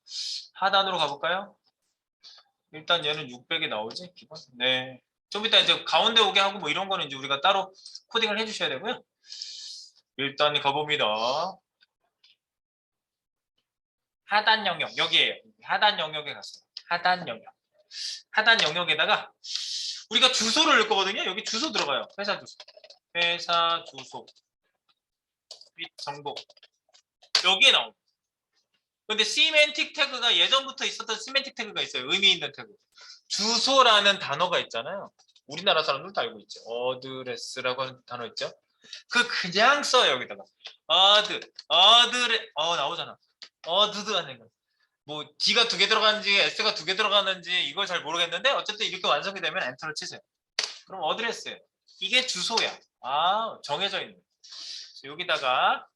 하단으로 가볼까요? 일단 얘는 600이 나오지? 기본? 네. 좀 이따 이제 가운데 오게 하고 뭐 이런 거는 이제 우리가 따로 코딩을 해주셔야 되고요. 일단 가봅니다. 하단 영역, 여기에요. 하단 영역에 갔어요. 하단 영역. 하단 영역에다가 우리가 주소를 넣을 거거든요. 여기 주소 들어가요. 회사 주소. 회사 주소. 및 정보. 여기에 나옵니다. 근데 시멘틱 태그가 예전부터 있었던 시멘틱 태그가 있어요. 의미 있는 태그. 주소라는 단어가 있잖아요. 우리나라 사람들도 알고 있죠. 어드레스라고 하는 단어 있죠. 그냥 써요 여기다가. 나오잖아. 어드드 하는 거. 뭐 D가 2개 들어가는지 S가 2개 들어가는지 이걸 잘 모르겠는데 어쨌든 이렇게 완성이 되면 엔터를 치세요. 그럼 어드레스예요. 이게 주소야. 정해져 있는. 여기다가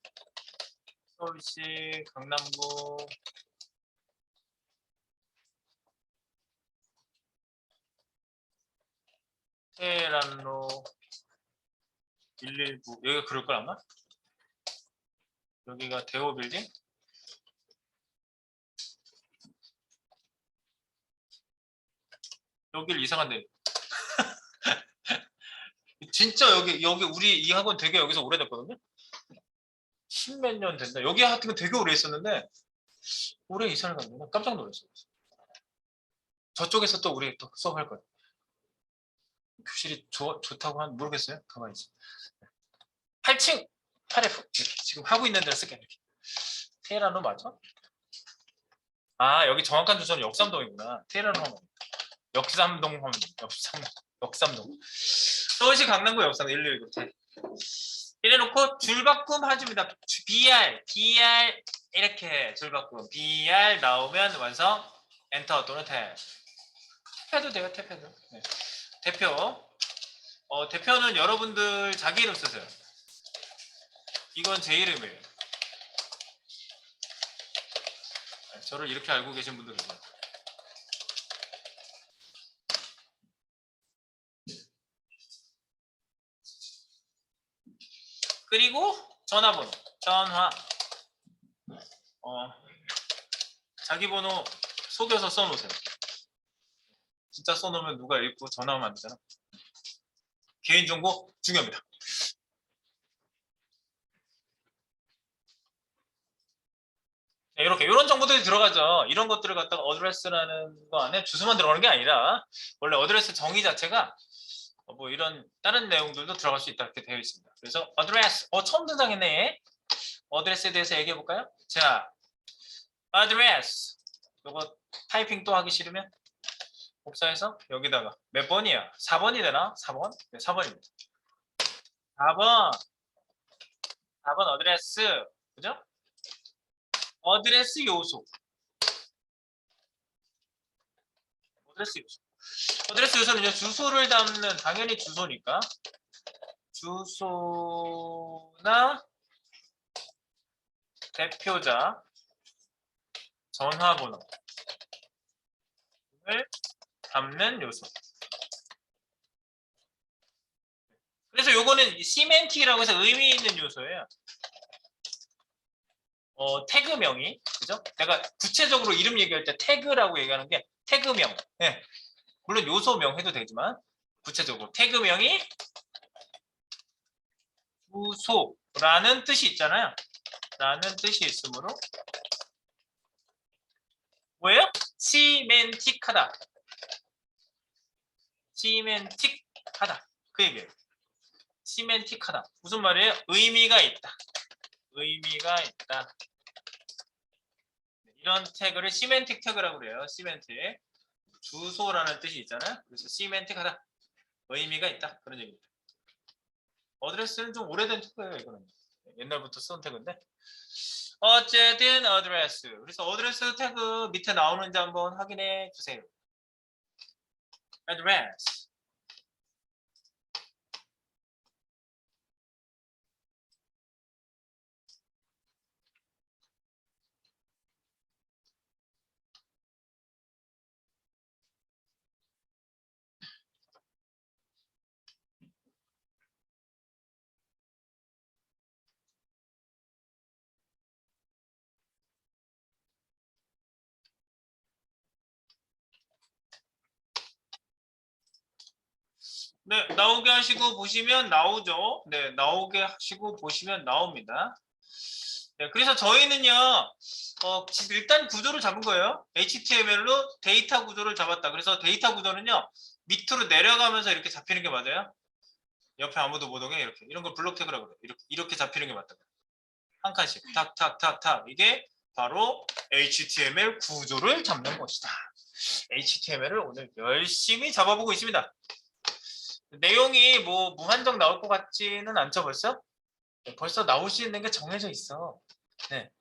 서울시 강남구 테란로 119 여기가 그럴 걸 아마? 여기가 대호 빌딩? 여길 이상한데 진짜 여기 우리 이 학원 되게 여기서 오래됐거든요. 10몇 년 된다. 여기 같은 거 되게 오래 있었는데 올해 이사를 갔는데 깜짝 놀랐어요. 저쪽에서 또 우리 또 수업할 거예요. 교실이 좋다고 하면 모르겠어요. 가만히 있어. 8층 8F 이렇게 지금 하고 있는 데를 쓸게 이렇게. 테헤란로 맞아? 여기 정확한 주소는 역삼동이구나. 테헤란로 하면 역삼동 하면 역삼동. 서울시 강남구 역삼동 119. 이래놓고 줄바꿈 해줍니다. BR 이렇게 줄바꿈. BR 나오면 완성. 엔터 또는 탭. 탭해도 돼요. 탭해도. 네. 대표. 대표는 여러분들 자기 이름 쓰세요. 이건 제 이름이에요. 저를 이렇게 알고 계신 분들 계세요. 그리고 전화번호. 자기 번호 속여서 써놓으세요. 진짜 써놓으면 누가 읽고 전화하면 안 되잖아. 개인정보 중요합니다. 네, 이런 정보들이 들어가죠. 이런 것들을 갖다가 어드레스라는 거 안에 주소만 들어가는 게 아니라 원래 어드레스 정의 자체가 뭐 이런 다른 내용들도 들어갈 수 있다 이렇게 되어 있습니다. 그래서 어드레스 처음 등장했네. 어드레스에 대해서 얘기해 볼까요? 자, 어드레스 이거 타이핑 또 하기 싫으면 복사해서 여기다가 몇 번이야? 4번이 되나? 4번? 네, 4번입니다. 4번 4번 어드레스. 그죠? 어드레스 요소. 어드레스 요소. 어드레스 요소는요, 주소를 담는, 당연히 주소니까. 주소나 대표자, 전화번호를 담는 요소. 그래서 요거는 시멘틱이라고 해서 의미 있는 요소예요. 태그명이, 그죠? 내가 구체적으로 이름 얘기할 때 태그라고 얘기하는 게 태그명. 네. 물론 요소명 해도 되지만 구체적으로 태그명이 주소라는 뜻이 있잖아요. 라는 뜻이 있으므로 뭐예요? 시멘틱하다. 시멘틱하다. 그 얘기예요. 시멘틱하다. 무슨 말이에요? 의미가 있다. 의미가 있다. 이런 태그를 시멘틱 태그라고 그래요. 시멘틱. 주소라는 뜻이 있잖아요. 그래서 시멘틱하다. 의미가 있다. 그런 얘기입니다. 어드레스는 좀 오래된 태그예요. 이거는. 옛날부터 쓴 태그인데. 어쨌든 어드레스. 그래서 어드레스 태그 밑에 나오는지 한번 확인해 주세요. address. 네, 나오게 하시고 보시면 나오죠. 네, 나오게 하시고 보시면 나옵니다. 네, 그래서 저희는요, 일단 구조를 잡은 거예요. HTML로 데이터 구조를 잡았다. 그래서 데이터 구조는요, 밑으로 내려가면서 이렇게 잡히는 게 맞아요. 옆에 아무도 못 오게 이렇게. 이런 걸 블록 태그라고 그래요. 이렇게 잡히는 게 맞다. 한 칸씩. 탁, 탁, 탁, 탁. 이게 바로 HTML 구조를 잡는 것이다. HTML을 오늘 열심히 잡아보고 있습니다. 내용이 뭐 무한정 나올 것 같지는 않죠, 벌써? 네, 벌써 나올 수 있는 게 정해져 있어. 네.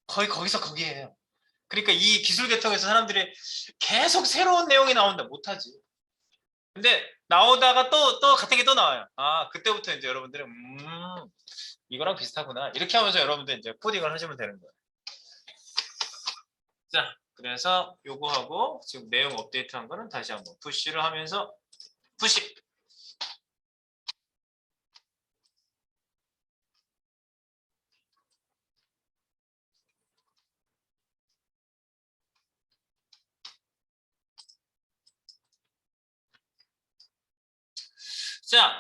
거의 거기서 거기에요. 그러니까 이 기술 계통에서 사람들이 계속 새로운 내용이 나온다 못하지. 근데 나오다가 또 같은 게 또 나와요. 아, 그때부터 이제 여러분들은 이거랑 비슷하구나. 이렇게 하면서 여러분들 이제 코딩을 하시면 되는 거예요. 자, 그래서 요거하고 지금 내용 업데이트한 거는 다시 한번 푸시를 하면서 푸시. 자,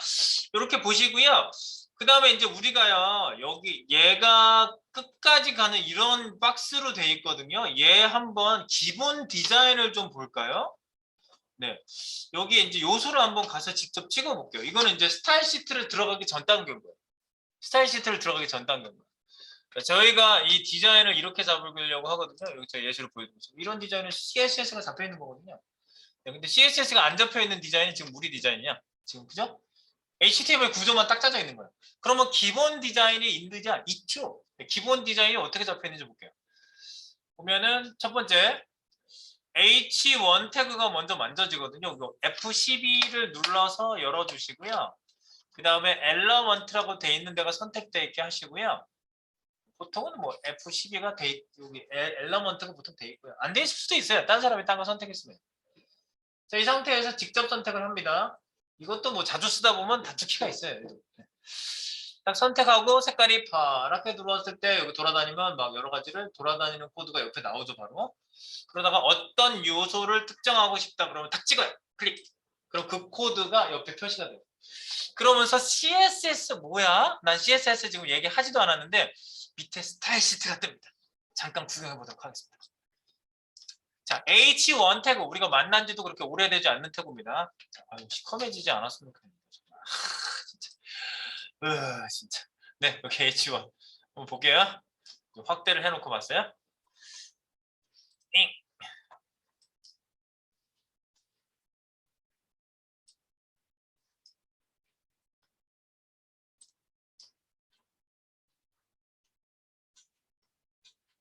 이렇게 보시고요. 그 다음에 이제 우리가요, 여기 얘가 끝까지 가는 이런 박스로 돼 있거든요. 얘 한번 기본 디자인을 좀 볼까요? 네. 여기 이제 요소를 한번 가서 직접 찍어 볼게요. 이거는 이제 스타일 시트를 들어가기 전 단계인 거예요. 스타일 시트를 들어가기 전 단계인 거예요. 그러니까 저희가 이 디자인을 이렇게 잡으려고 하거든요. 여기 제가 예시를 보여드리겠습니다. 이런 디자인은 CSS가 잡혀 있는 거거든요. 네, 근데 CSS가 안 잡혀 있는 디자인이 지금 우리 디자인이야. 지금 그죠? HTML 구조만 딱 짜져 있는 거예요. 그러면 기본 디자인이 있느냐? 있죠. 기본 디자인이 어떻게 잡혀 있는지 볼게요. 보면은 첫 번째 H1 태그가 먼저 만져지거든요. F12를 눌러서 열어주시고요. 그 다음에 엘러먼트라고 돼 있는 데가 선택되어 있게 하시고요. 보통은 뭐 F12가 여기 엘러먼트가 보통 돼 있고요. 안 돼 있을 수도 있어요. 다른 사람이 딴 거 선택했으면. 자, 이 상태에서 직접 선택을 합니다. 이것도 뭐 자주 쓰다 보면 다투키가 있어요. 딱 선택하고 색깔이 파랗게 들어왔을 때 여기 돌아다니면 막 여러 가지를 돌아다니는 코드가 옆에 나오죠, 바로. 그러다가 어떤 요소를 특정하고 싶다 그러면 딱 찍어요. 클릭. 그럼 그 코드가 옆에 표시가 돼요. 그러면서 CSS 뭐야? 난 CSS 지금 얘기하지도 않았는데 밑에 스타일 시트가 뜹니다. 잠깐 구경해 보도록 하겠습니다. 자, H1 태그 우리가 만난 지도 그렇게 오래되지 않는 태그입니다. 시커매지지 않았으면 좋겠는데. 진짜. 진짜. 네, 여기 H1 한번 볼게요. 확대를 해놓고 봤어요. 잉.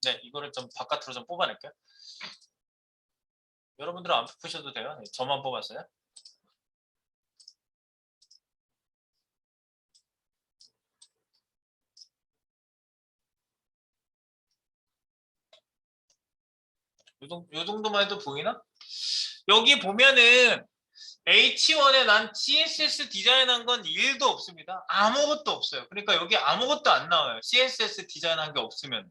네, 이거를 좀 바깥으로 좀 뽑아낼게요. 여러분들은 안 푸셔도 돼요. 네, 저만 뽑았어요. 요 정도만 해도 보이나? 여기 보면은 H1에 난 CSS 디자인한 건 1도 없습니다. 아무것도 없어요. 그러니까 여기 아무것도 안 나와요. CSS 디자인한 게 없으면.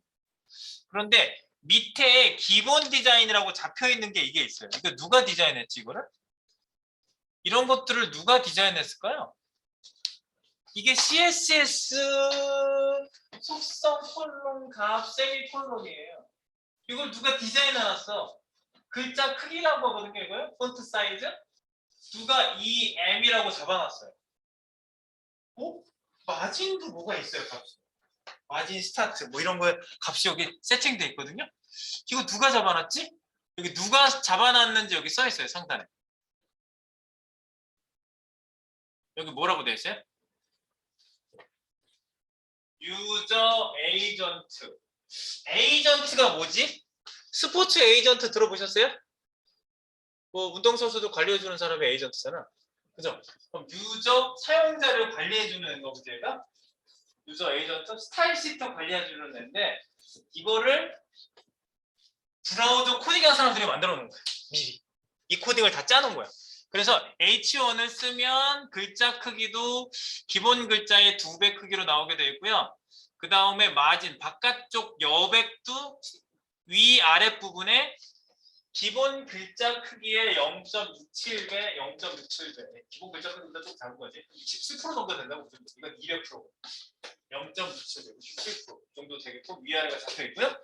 그런데 밑에 기본 디자인이라고 잡혀 있는 게 이게 있어요. 이거 누가 디자인했지 이거를? 이런 것들을 누가 디자인했을까요? 이게 CSS 속성 콜론 값 세미콜론이에요. 이걸 누가 디자인해놨어? 글자 크기라고 하거든요, 이거요. 폰트 사이즈. 누가 EM이라고 잡아놨어요. 어? 마진도 뭐가 있어요, 값이. 마진 스타트 뭐 이런 거에 값이 여기 세팅돼 있거든요. 이거 누가 잡아놨지? 여기 누가 잡아놨는지 여기 써 있어요, 상단에. 여기 뭐라고 돼 있어요? 유저 에이전트. 에이전트가 뭐지? 스포츠 에이전트 들어보셨어요? 뭐 운동선수도 관리해주는 사람이 에이전트잖아. 그죠? 그럼 유저 사용자를 관리해주는 거 문제가 유저 에이전트 스타일 시터 관리해주는 애인데 이거를 브라우저 코딩한 사람들이 만들어 놓은 거야. 미리. 이 코딩을 다 짜놓은 거야. 그래서 H1을 쓰면 글자 크기도 기본 글자의 2배 크기로 나오게 되어 있고요. 그 다음에 마진, 바깥쪽 여백도 위, 아랫부분에 기본 글자 크기의 0.67배, 0.67배. 기본 글자 크기보다 좀 작은 거지. 17% 정도 된다고 보시면 이건 200%. 0.97배, 17% 정도 되겠고 위아래가 잡혀 있고요.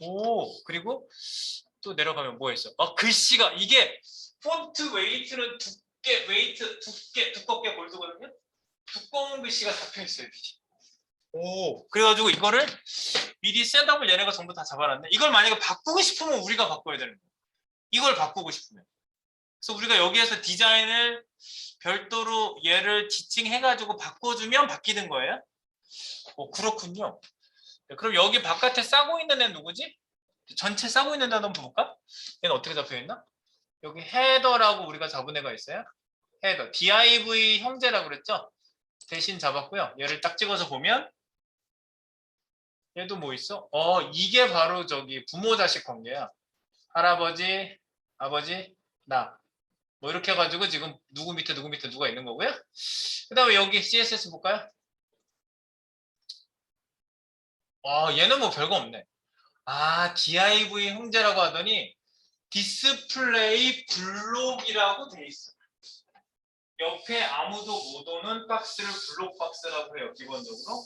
오, 그리고 또 내려가면 뭐가 있어? 글씨가 이게 폰트 웨이트는 두껍게 볼드거든요. 두꺼운 글씨가 잡혀 있어요. 오, 그래가지고 이거를 미리 셋업을 얘네가 전부 다 잡아놨네. 이걸 만약에 바꾸고 싶으면 우리가 바꿔야 되는 거예요. 이걸 바꾸고 싶으면. 그래서 우리가 여기에서 디자인을 별도로 얘를 지칭해가지고 바꿔주면 바뀌는 거예요. 그렇군요. 그럼 여기 바깥에 싸고 있는 애는 누구지? 전체 싸고 있는 애 한번 볼까? 얘는 어떻게 잡혀있나? 여기 헤더라고 우리가 잡은 애가 있어요. 헤더. div 형제라고 그랬죠? 대신 잡았고요. 얘를 딱 찍어서 보면 얘도 뭐 있어? 이게 바로 저기 부모 자식 관계야. 할아버지, 아버지, 나. 뭐 이렇게 해가지고 지금 누구 밑에 누가 있는 거고요. 그 다음에 여기 CSS 볼까요? 얘는 뭐 별거 없네. div 형제라고 하더니 디스플레이 블록이라고 돼 있어. 옆에 아무도 못 오는 박스를 블록 박스라고 해요. 기본적으로.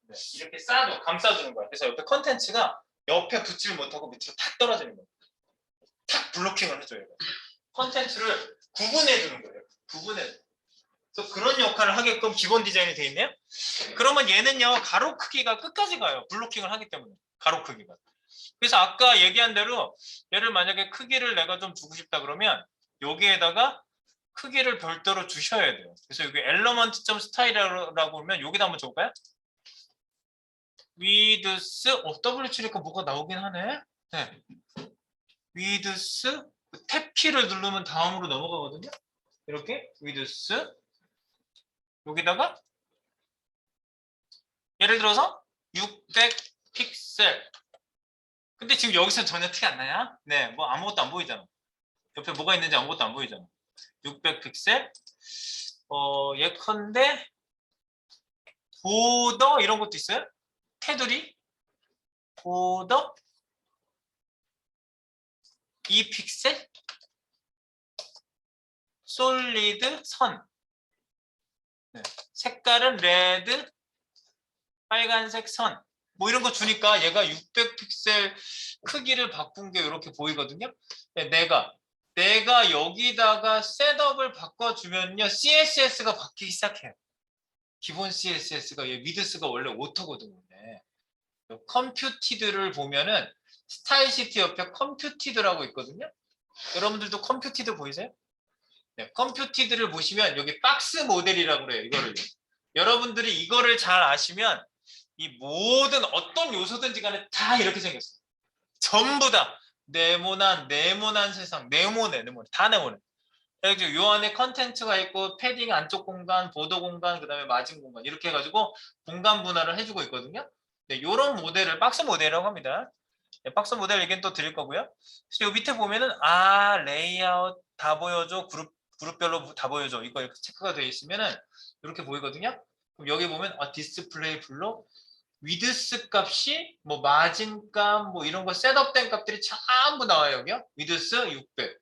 네, 이렇게 감싸주는 거야. 그래서 옆에 컨텐츠가 옆에 붙질 못하고 밑으로 탁 떨어지는 거야. 탁 블로킹을 해줘요. 컨텐츠를 구분해 주는 거예요. 그래서 그런 역할을 하게끔 기본 디자인이 돼 있네요. 그러면 얘는요, 가로 크기가 끝까지 가요. 블로킹을 하기 때문에. 가로 크기가. 그래서 아까 얘기한 대로 얘를 만약에 크기를 내가 좀 주고 싶다 그러면 여기에다가 크기를 별도로 주셔야 돼요. 그래서 여기 element.style이라고 하면 여기다 한번 줘볼까요? width, W 치니까 뭐가 나오긴 하네. 네. width, 탭 키를 누르면 다음으로 넘어가거든요. 이렇게 width 여기다가 예를 들어서 600 픽셀. 근데 지금 여기서 전혀 티 안 나냐? 네, 뭐 아무것도 안 보이잖아. 옆에 뭐가 있는지 아무것도 안 보이잖아. 600 픽셀. 예컨대 보더 이런 것도 있어요. 테두리 보더 2픽셀 솔리드 선. 네. 색깔은 레드 빨간색 선. 뭐 이런 거 주니까 얘가 600픽셀 크기를 바꾼 게 이렇게 보이거든요. 네, 내가 여기다가 셋업을 바꿔주면요 CSS가 바뀌기 시작해요. 기본 CSS가 얘 위드스가 원래 오토거든요. 네. 컴퓨티드를 보면은 스타일 시트 옆에 컴퓨티드라고 있거든요. 여러분들도 컴퓨티드 보이세요? 네, 컴퓨티드를 보시면 여기 박스 모델이라고 그래요. 이거를 여러분들이 이거를 잘 아시면 이 모든 어떤 요소든지 간에 다 이렇게 생겼어. 전부 다 네모난 세상, 네모네 다 네모네. 그래서 요 안에 컨텐츠가 있고 패딩 안쪽 공간, 보도 공간, 그다음에 마진 공간 이렇게 해가지고 공간 분할을 해주고 있거든요. 네, 이런 모델을 박스 모델이라고 합니다. 네, 박스 모델 얘기는 또 드릴 거고요. 그래서 요 밑에 보면은 레이아웃 다 보여줘, 그룹별로 다 보여줘. 이거 이렇게 체크가 되어 있으면은 이렇게 보이거든요. 그럼 여기 보면 디스플레이 블록 위드스 값이 뭐 마진 값 뭐 이런 거 셋업된 값들이 전부 나와요. 여기요. 위드스 600.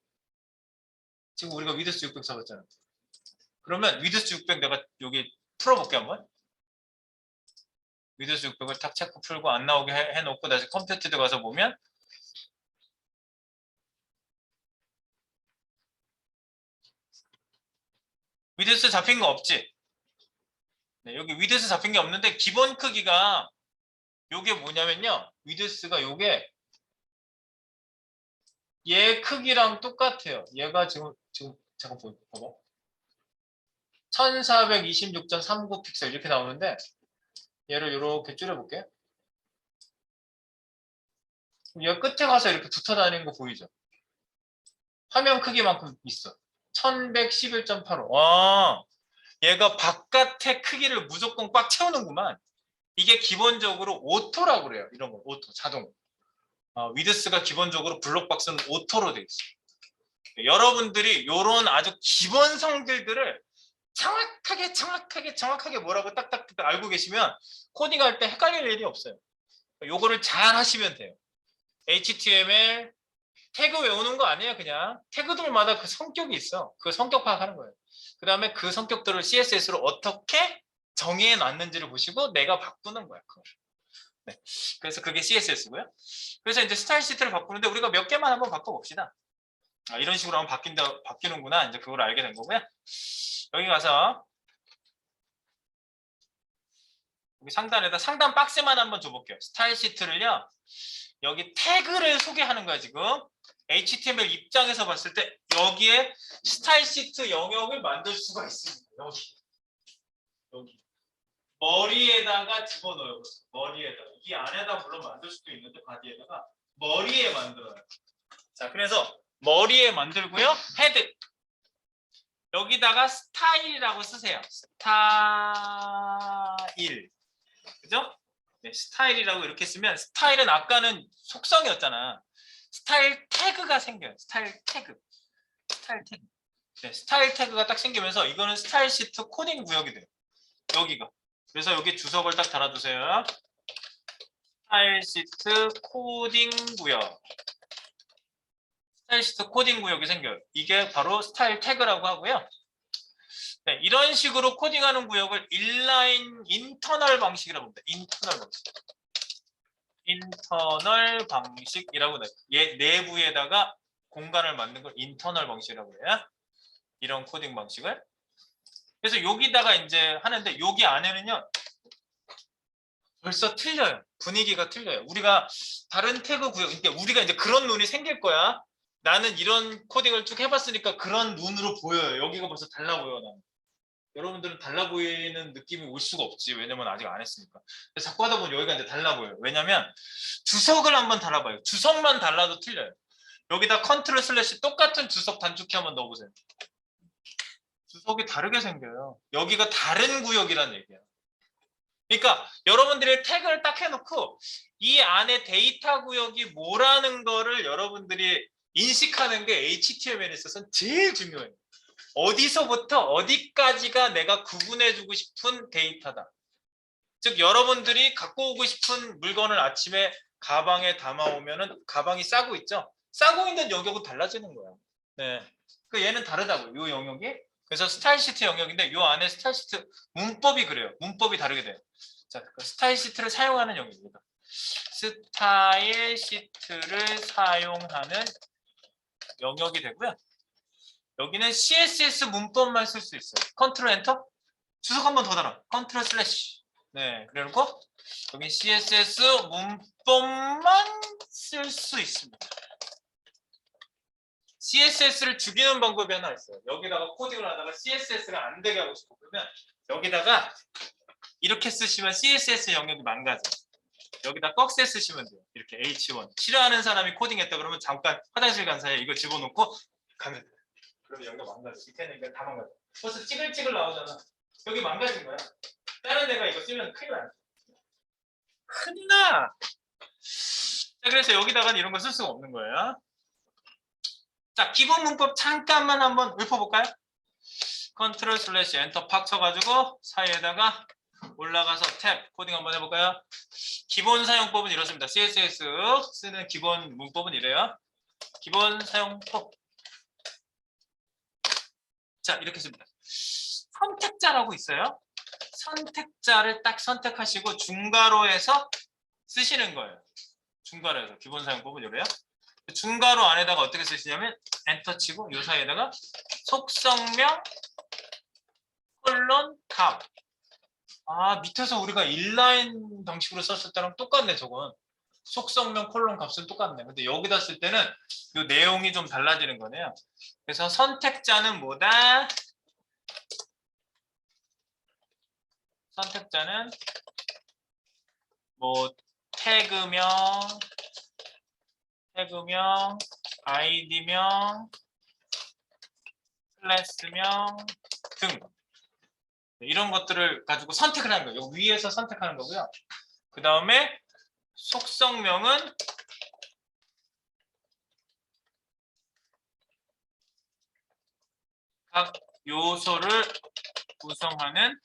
지금 우리가 위드스 600 잡았잖아. 그러면 위드스 600 내가 여기 풀어볼게 한번. 위드스 600을 탁 체크 풀고 안 나오게 해놓고 다시 컴퓨터 가서 보면 위드스 잡힌 거 없지? 네, 여기 위드스 잡힌 게 없는데 기본 크기가 요게 뭐냐면요. 위드스가 요게 얘 크기랑 똑같아요. 얘가 지금 잠깐 봐봐. 1426.39 픽셀 이렇게 나오는데 얘를 이렇게 줄여볼게요. 얘 끝에 가서 이렇게 붙어 다니는 거 보이죠? 화면 크기만큼 있어. 1111.85. 와, 얘가 바깥의 크기를 무조건 꽉 채우는구만. 이게 기본적으로 오토라고 그래요. 이런 거 오토 자동. 위드스가 기본적으로 블록박스는 오토로 돼 있어요. 여러분들이 이런 아주 기본 성질들을 정확하게 뭐라고 딱딱 알고 계시면 코딩할 때 헷갈릴 일이 없어요. 요거를 잘 하시면 돼요. HTML 태그 외우는 거 아니에요. 그냥 태그들마다 그 성격이 있어. 그 성격 파악하는 거예요. 그 다음에 그 성격들을 CSS로 어떻게 정의해 놨는지를 보시고 내가 바꾸는 거야. 그걸. 네. 그래서 그게 CSS고요. 그래서 이제 스타일 시트를 바꾸는데 우리가 몇 개만 한번 바꿔봅시다. 이런 식으로 하면 바뀌는구나. 이제 그걸 알게 된 거고요. 여기 가서 여기 상단에다 상단 박스만 한번 줘볼게요. 스타일 시트를요. 여기 태그를 소개하는 거야 지금. HTML 입장에서 봤을 때 여기에 스타일 시트 영역을 만들 수가 있습니다. 여기 머리에다가 집어넣어요. 머리에다가 이 안에다 물론 만들 수도 있는데 바디에다가 머리에 만들어요. 자, 그래서 머리에 만들고요. 헤드 여기다가 스타일이라고 쓰세요. 스타일 그죠? 네, 스타일이라고 이렇게 쓰면 스타일은 아까는 속성이었잖아. 스타일 태그가 생겨요. 스타일 태그. 네, 스타일 태그가 딱 생기면서 이거는 스타일 시트 코딩 구역이 돼요. 여기가. 그래서 여기 주석을 딱 달아두세요. 스타일 시트 코딩 구역. 스타일 시트 코딩 구역이 생겨요. 이게 바로 스타일 태그라고 하고요. 네, 이런 식으로 코딩하는 구역을 인라인 인터널 방식이라고 합니다. 인터널 방식이라고 해요. 얘 내부에다가 공간을 만든 걸 인터널 방식이라고 해요. 이런 코딩 방식을. 그래서 여기다가 이제 하는데 여기 안에는요. 벌써 틀려요. 분위기가 틀려요. 우리가 다른 태그 구역, 그러니까 우리가 이제 그런 눈이 생길 거야. 나는 이런 코딩을 쭉 해봤으니까 그런 눈으로 보여요. 여기가 벌써 달라 보여. 나는. 여러분들은 달라 보이는 느낌이 올 수가 없지. 왜냐면 아직 안 했으니까. 자꾸 하다 보면 여기가 이제 달라 보여요. 왜냐면 주석을 한번 달아봐요. 주석만 달라도 틀려요. 여기다 컨트롤 슬래시 똑같은 주석 단축키 한번 넣어보세요. 주석이 다르게 생겨요. 여기가 다른 구역이란 얘기야. 그러니까 여러분들이 태그를 딱 해놓고 이 안에 데이터 구역이 뭐라는 거를 여러분들이 인식하는 게 HTML에 있어서는 제일 중요해요. 어디서부터 어디까지가 내가 구분해주고 싶은 데이터다. 즉 여러분들이 갖고 오고 싶은 물건을 아침에 가방에 담아오면은 가방이 싸고 있죠. 싸고 있는 영역은 달라지는 거야. 네, 그 얘는 다르다고 요 영역이. 그래서 스타일 시트 영역인데 요 안에 스타일 시트 문법이 그래요. 문법이 다르게 돼요. 자, 그 스타일 시트를 사용하는 영역입니다. 스타일 시트를 사용하는 영역이 되고요. 여기는 CSS 문법만 쓸 수 있어요. 컨트롤 엔터. 주석 한 번 더 달아. 컨트롤 슬래시. 네, 그래놓고 여기 CSS 문법만 쓸 수 있습니다. CSS를 죽이는 방법이 하나 있어요. 여기다가 코딩을 하다가 CSS가 안 되게 하고 싶어 그러면 여기다가 이렇게 쓰시면 CSS 영역이 망가져요. 여기다 꺽쇠 쓰시면 돼요. 이렇게 H1. 싫어하는 사람이 코딩했다 그러면 잠깐 화장실 간 사이에 이거 집어넣고 가면 돼요. 그러면 여기가 망가져. 밑에는 이거 다 망가져. 벌써 찌글찌글 나오잖아. 여기 망가진 거야. 다른 데가 이거 쓰면 큰일 나요. 큰일 나! 자, 그래서 여기다가는 이런 거 쓸 수가 없는 거예요. 자, 기본 문법 잠깐만 한번 읊어볼까요? 컨트롤 슬래시 엔터 팍 쳐가지고 사이에다가 올라가서 탭 코딩 한번 해볼까요? 기본 사용법은 이렇습니다. CSS 쓰는 기본 문법은 이래요. 기본 사용법. 자, 이렇게 씁니다. 선택자라고 있어요. 선택자를 딱 선택하시고 중괄호에서 쓰시는 거예요. 중괄호에서 기본 사용법은 이래요. 중괄호 안에다가 어떻게 쓰시냐면 엔터 치고 이 사이에다가 속성명 콜론 값. 아, 밑에서 우리가 인라인 방식으로 썼을 때랑 똑같네. 저건 속성명 콜론 값은 똑같네. 근데 여기다 쓸 때는 이 내용이 좀 달라지는 거네요. 그래서 선택자는 뭐다? 선택자는 뭐 태그명, 아이디명, 클래스명 등 이런 것들을 가지고 선택을 하는 거예요. 위에서 선택하는 거고요. 그 다음에 속성명은 각 요소를 구성하는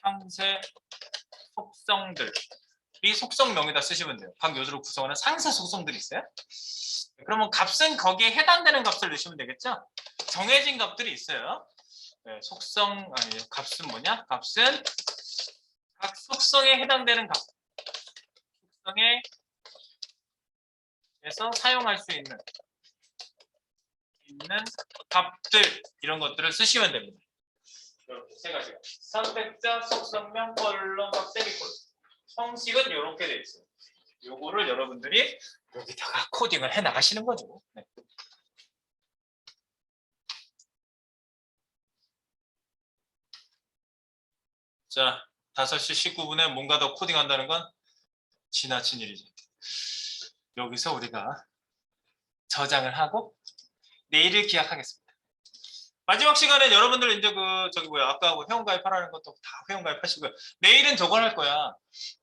상세 속성들. 이 속성명에다 쓰시면 돼요. 각 요소를 구성하는 상세 속성들이 있어요. 그러면 값은 거기에 해당되는 값을 넣으시면 되겠죠? 정해진 값들이 있어요. 네, 값은 뭐냐? 값은 각 속성에 해당되는 값. 속성에서 사용할 수 있는 값들 이런 것들을 쓰시면 됩니다. 이렇게 세 가지가. 선택자, 속성명, 콜론, 값, 세미콜론. 형식은 이렇게 돼 있어요. 요거를 여러분들이 여기다가 코딩을 해 나가시는 거죠. 네. 자, 5시 19분에 뭔가 더 코딩한다는 건 지나친 일이죠. 여기서 우리가 저장을 하고 내일을 기약하겠습니다. 마지막 시간에 여러분들 이제 아까 회원가입하라는 것도 다 회원가입하시고요. 내일은 저걸 할 거야.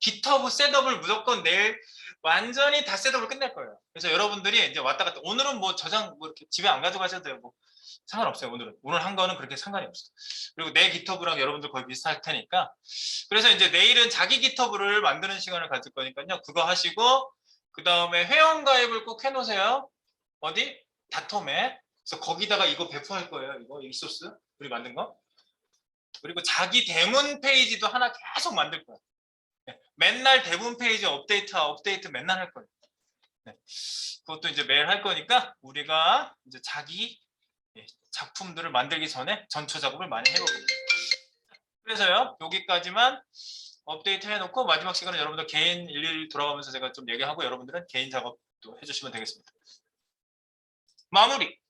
GitHub 셋업을 무조건 내일 완전히 다 셋업을 끝낼 거예요. 그래서 여러분들이 이제 왔다 갔다 오늘은 뭐 저장 뭐 이렇게 집에 안 가져가셔도 돼요. 뭐 상관없어요. 오늘 한 거는 그렇게 상관이 없어요. 그리고 내 GitHub랑 여러분들 거의 비슷할 테니까. 그래서 이제 내일은 자기 GitHub를 만드는 시간을 가질 거니까요. 그거 하시고 그 다음에 회원가입을 꼭 해놓으세요. 어디? 다톰에. 그래서 거기다가 이거 배포할 거예요. 이거 익소스 우리 만든 거. 그리고 자기 대문 페이지도 하나 계속 만들 거예요. 네. 맨날 대문 페이지 업데이트 맨날 할 거예요. 네. 그것도 이제 매일 할 거니까 우리가 이제 자기 작품들을 만들기 전에 전초 작업을 많이 해보겠습니다. 그래서요 여기까지만 업데이트 해놓고 마지막 시간은 여러분들 개인 일일 돌아가면서 제가 좀 얘기하고 여러분들은 개인 작업도 해주시면 되겠습니다. 마무리.